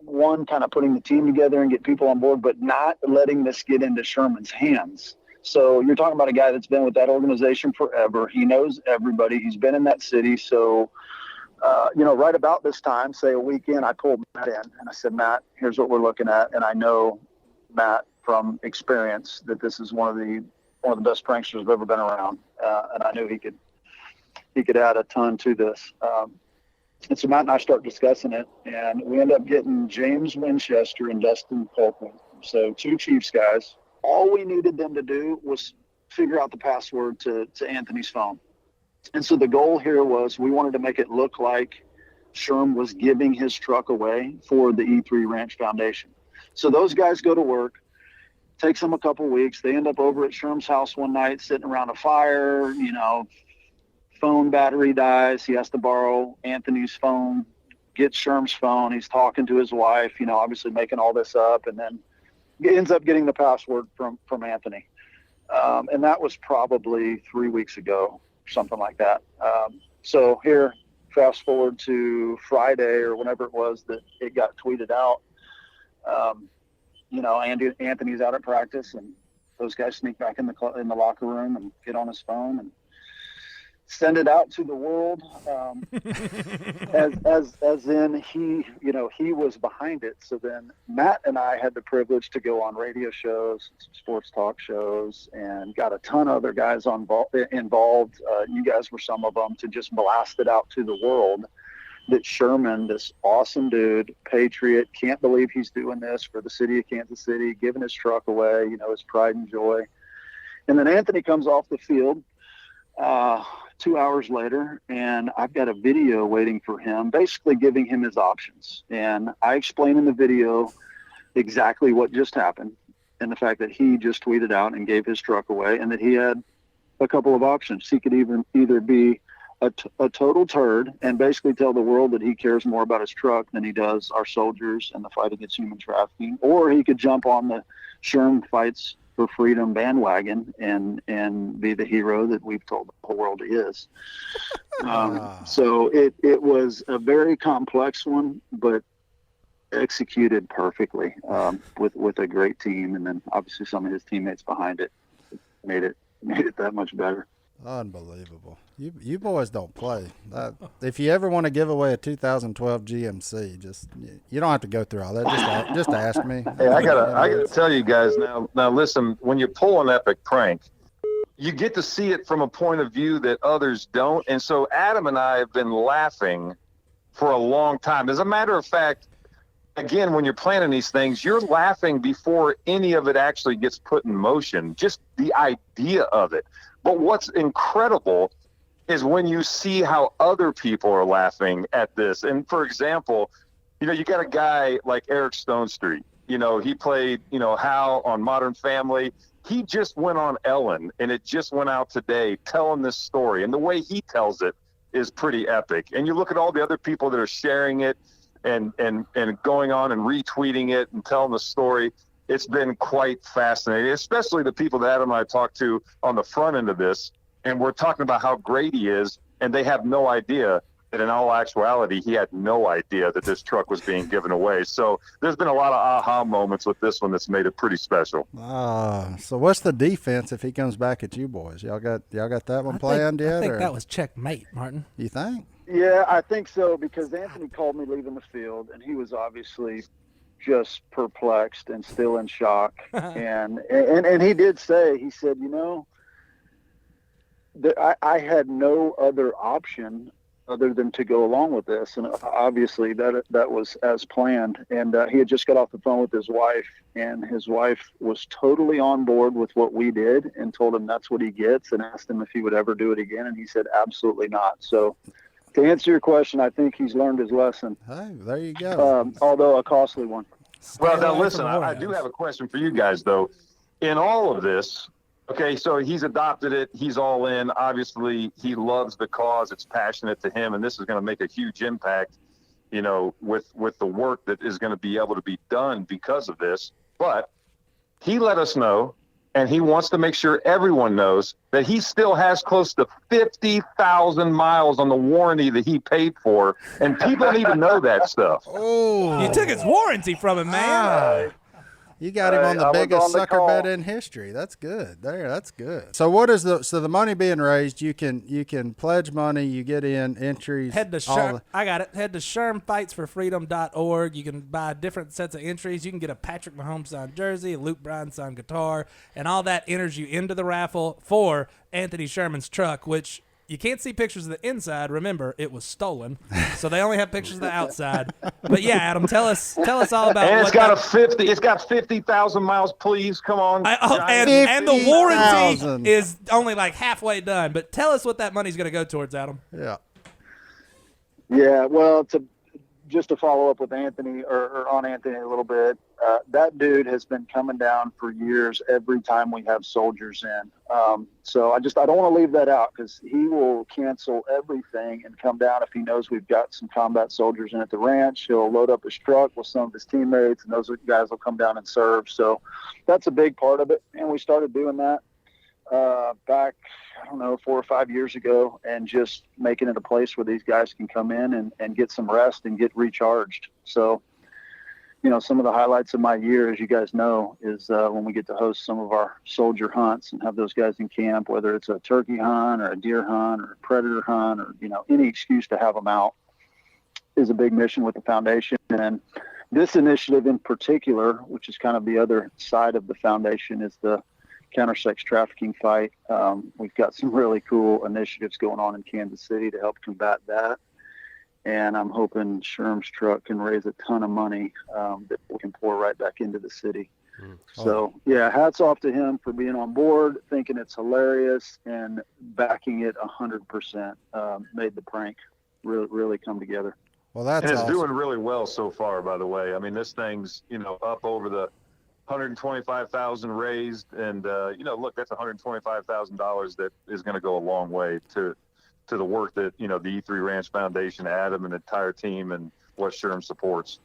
Speaker 7: one, kind of putting the team together and get people on board, but not letting this get into Sherman's hands. So you're talking about a guy that's been with that organization forever. He knows everybody. He's been in that city. So, right about this time, say a weekend, I pulled Matt in and I said, Matt, here's what we're looking at. And I know, Matt, from experience, that this is one of the best pranksters I've ever been around. And I knew he could add a ton to this. And so Matt and I start discussing it, and we end up getting James Winchester and Dustin Colton. So 2 Chiefs guys. All we needed them to do was figure out the password to Anthony's phone. And so the goal here was, we wanted to make it look like Sherm was giving his truck away for the E3 Ranch Foundation. So those guys go to work. Takes them a couple weeks. They end up over at Sherm's house one night, sitting around a fire. Phone battery dies. He has to borrow Anthony's phone, gets Sherm's phone. He's talking to his wife, obviously making all this up, and then ends up getting the password from Anthony. And that was probably 3 weeks ago, something like that. So here, fast forward to Friday or whenever it was that it got tweeted out. Anthony's out at practice, and those guys sneak back in the locker room and get on his phone and send it out to the world. As in he was behind it. So then Matt and I had the privilege to go on radio shows, sports talk shows, and got a ton of other guys involved. You guys were some of them, to just blast it out to the world that Sherman, this awesome dude, patriot, can't believe he's doing this for the city of Kansas City, giving his truck away, his pride and joy. And then Anthony comes off the field 2 hours later, and I've got a video waiting for him, basically giving him his options. And I explain in the video exactly what just happened, and the fact that he just tweeted out and gave his truck away, and that he had a couple of options. He could either be a total turd and basically tell the world that he cares more about his truck than he does our soldiers and the fight against human trafficking. Or he could jump on the Sherm Fights for Freedom bandwagon and be the hero that we've told the whole world he is. So it was a very complex one, but executed perfectly with a great team, and then obviously some of his teammates behind it made it that much better.
Speaker 1: Unbelievable. You boys don't play. If you ever want to give away a 2012 GMC, you don't have to go through all that. Just ask me.
Speaker 8: Hey, I gotta tell you guys now. Listen, when you pull an epic prank, you get to see it from a point of view that others don't. And so Adam and I have been laughing for a long time. As a matter of fact, again, when you're planning these things, you're laughing before any of it actually gets put in motion. Just the idea of it. But what's incredible is when you see how other people are laughing at this. And for example, you got a guy like Eric Stone Street. He played, Hal on Modern Family. He just went on Ellen, and it just went out today telling this story. And the way he tells it is pretty epic. And you look at all the other people that are sharing it and going on and retweeting it and telling the story. It's been quite fascinating, especially the people that Adam and I talked to on the front end of this. And we're talking about how great he is, and they have no idea that in all actuality, he had no idea that this truck was being given away. So there's been a lot of aha moments with this one that's made it pretty special.
Speaker 1: So what's the defense if he comes back at you boys? Y'all got that one planned yet?
Speaker 6: I think that was checkmate, Martin.
Speaker 1: You think?
Speaker 7: Yeah, I think so, because Anthony called me leaving the field, and he was obviously just perplexed and still in shock. and he did say, he said, I had no other option other than to go along with this. And obviously that was as planned. And he had just got off the phone with his wife, and his wife was totally on board with what we did and told him that's what he gets, and asked him if he would ever do it again. And he said, absolutely not. So to answer your question, I think he's learned his lesson.
Speaker 1: Hey, there you go.
Speaker 7: Although a costly one.
Speaker 8: Well, now listen, I do have a question for you guys, though. In all of this, okay, so he's adopted it. He's all in. Obviously, he loves the cause. It's passionate to him, and this is going to make a huge impact, with the work that is going to be able to be done because of this. But he let us know, and he wants to make sure everyone knows that he still has close to 50,000 miles on the warranty that he paid for, and people need to know that stuff.
Speaker 1: Oh,
Speaker 6: You took his warranty from him, man.
Speaker 1: You got him on the biggest sucker bet in history. That's good. That's good. So what is the money being raised? You can pledge money. You get in entries.
Speaker 6: Head to ShermFightsForFreedom.org. You can buy different sets of entries. You can get a Patrick Mahomes signed jersey, a Luke Bryan signed guitar, and all that enters you into the raffle for Anthony Sherman's truck, which you can't see pictures of the inside. Remember, it was stolen, so they only have pictures of the outside. But yeah, Adam, tell us all about.
Speaker 8: And it's got 50,000 miles. Please, come on.
Speaker 6: And the warranty is only like halfway done. But tell us what that money's going to go towards, Adam.
Speaker 1: Yeah.
Speaker 7: Yeah. Well, just to follow up with Anthony or on Anthony a little bit, that dude has been coming down for years every time we have soldiers in. So I don't want to leave that out, because he will cancel everything and come down if he knows we've got some combat soldiers in at the ranch. He'll load up his truck with some of his teammates, and those guys will come down and serve. So that's a big part of it. And we started doing that back, 4 or 5 years ago, and just making it a place where these guys can come in and get some rest and get recharged. So, some of the highlights of my year, as you guys know, is when we get to host some of our soldier hunts and have those guys in camp, whether it's a turkey hunt or a deer hunt or a predator hunt, or, any excuse to have them out, is a big mission with the foundation. And this initiative in particular, which is kind of the other side of the foundation, is the counter-sex trafficking fight. We've got some really cool initiatives going on in Kansas City to help combat that. And I'm hoping Sherm's truck can raise a ton of money that we can pour right back into the city. So, yeah, hats off to him for being on board, thinking it's hilarious, and backing it 100%. Made the prank really come together.
Speaker 1: Well, that's
Speaker 8: and it's
Speaker 1: awesome.
Speaker 8: doing really well so far, by the way. I mean, this thing's, up over the 125,000 raised, and look, that's $125,000 that is going to go a long way to to the work that, the E3 Ranch Foundation, Adam, and the entire team, and what Sherm supports.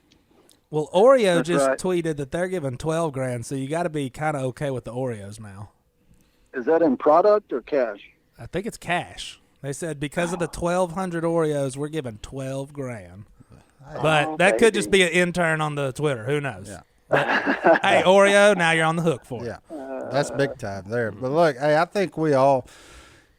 Speaker 6: Well, Oreo
Speaker 7: That's
Speaker 6: just
Speaker 7: right.
Speaker 6: tweeted that they're giving $12,000, so you got to be kind of okay with the Oreos now.
Speaker 7: Is that in product or cash?
Speaker 6: I think it's cash. They said because of the 1,200 Oreos, we're giving $12,000. But that could just be an intern on the Twitter. Who knows?
Speaker 1: Yeah.
Speaker 6: But, hey, Oreo, now you're on the hook for it.
Speaker 1: Yeah, that's big time there. But look, hey, I think we all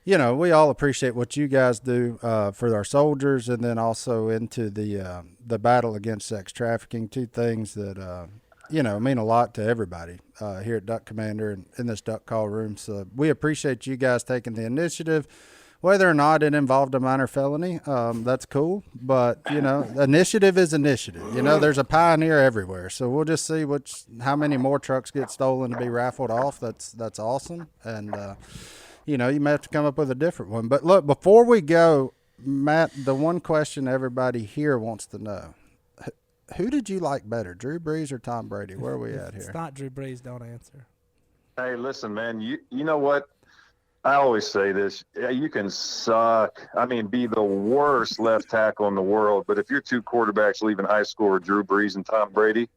Speaker 1: appreciate what you guys do for our soldiers, and then also into the battle against sex trafficking. Two things that mean a lot to everybody here at Duck Commander and in this Duck Call Room. So we appreciate you guys taking the initiative. Whether or not it involved a minor felony, that's cool. But, initiative is initiative. There's a pioneer everywhere. So we'll just see how many more trucks get stolen to be raffled off. That's awesome. And, you may have to come up with a different one. But, look, before we go, Matt, the one question everybody here wants to know, who did you like better, Drew Brees or Tom Brady? Where are we at here?
Speaker 6: It's not Drew Brees. Don't answer.
Speaker 8: Hey, listen, man, you know what? I always say this. You can suck. Be the worst left tackle in the world. But if your two quarterbacks leaving high school are Drew Brees and Tom Brady,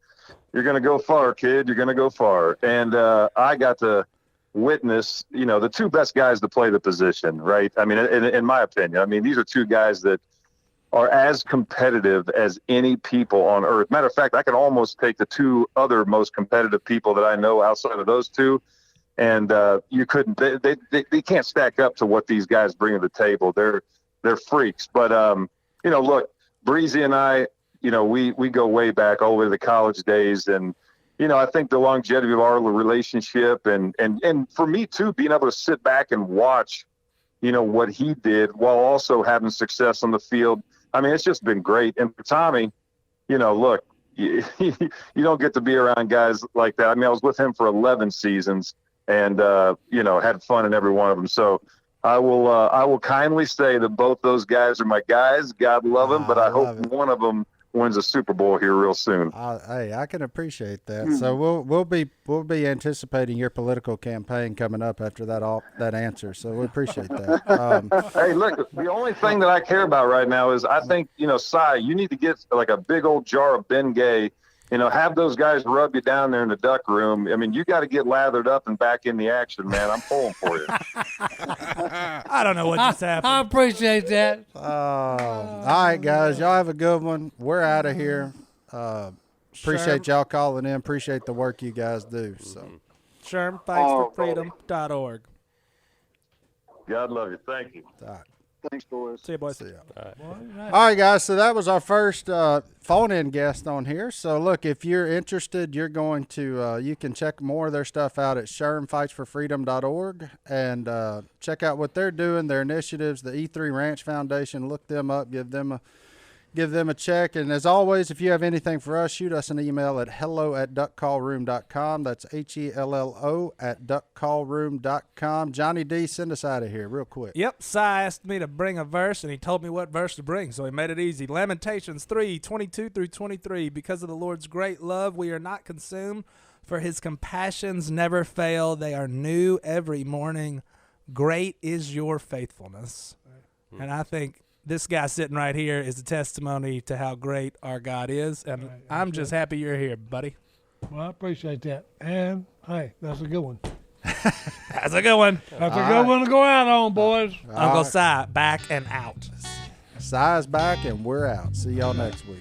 Speaker 8: you're going to go far, kid. You're going to go far. And I got to witness, the two best guys to play the position, right? In my opinion. These are two guys that are as competitive as any people on earth. Matter of fact, I could almost take the two other most competitive people that I know outside of those two, and you couldn't. They can't stack up to what these guys bring to the table. They're freaks. But look, Breezy and I, we go way back all the way to the college days, and I think the longevity of our relationship, and for me too, being able to sit back and watch, what he did while also having success on the field. It's just been great. And for Tommy, look, you don't get to be around guys like that. I was with him for 11 seasons. And had fun in every one of them. So I will kindly say that both those guys are my guys. God love them, but I hope one of them wins a Super Bowl here real soon.
Speaker 1: Hey, I can appreciate that. So we'll be anticipating your political campaign coming up after that answer. So we appreciate that.
Speaker 8: Hey, look, the only thing that I care about right now is I think Si, you need to get like a big old jar of Bengay. Have those guys rub you down there in the duck room. You got to get lathered up and back in the action, man. I'm pulling for you.
Speaker 6: I don't know what just happened.
Speaker 3: I appreciate that.
Speaker 1: All right, guys. Y'all have a good one. We're out of here. Appreciate y'all calling in. Appreciate the work you guys do. So,
Speaker 6: ShermFightsForFreedom.org.
Speaker 8: God love you. Thank you.
Speaker 1: all right.
Speaker 7: Thanks, boys.
Speaker 6: See you, boys.
Speaker 1: See ya. All right, guys. So that was our first phone-in guest on here. So look, if you're interested, you're going to you can check more of their stuff out at ShermFightsForFreedom.org and check out what they're doing, their initiatives, the E3 Ranch Foundation. Look them up, give them a check. And as always, if you have anything for us, shoot us an email at hello@duckcallroom.com. That's HELLO@duckcallroom.com. Johnny D, send us out of here real quick.
Speaker 6: Yep, Si asked me to bring a verse, and he told me what verse to bring, so he made it easy. Lamentations 3:22-23. Because of the Lord's great love, we are not consumed, for his compassions never fail. They are new every morning. Great is your faithfulness. And I think this guy sitting right here is a testimony to how great our God is, and I'm just happy you're here, buddy.
Speaker 3: Well, I appreciate that. And, hey, that's a good one.
Speaker 6: That's a good one.
Speaker 3: That's a good one to go out on, boys.
Speaker 6: Uncle Si, back and out.
Speaker 1: Si's back, and we're out. See y'all next week.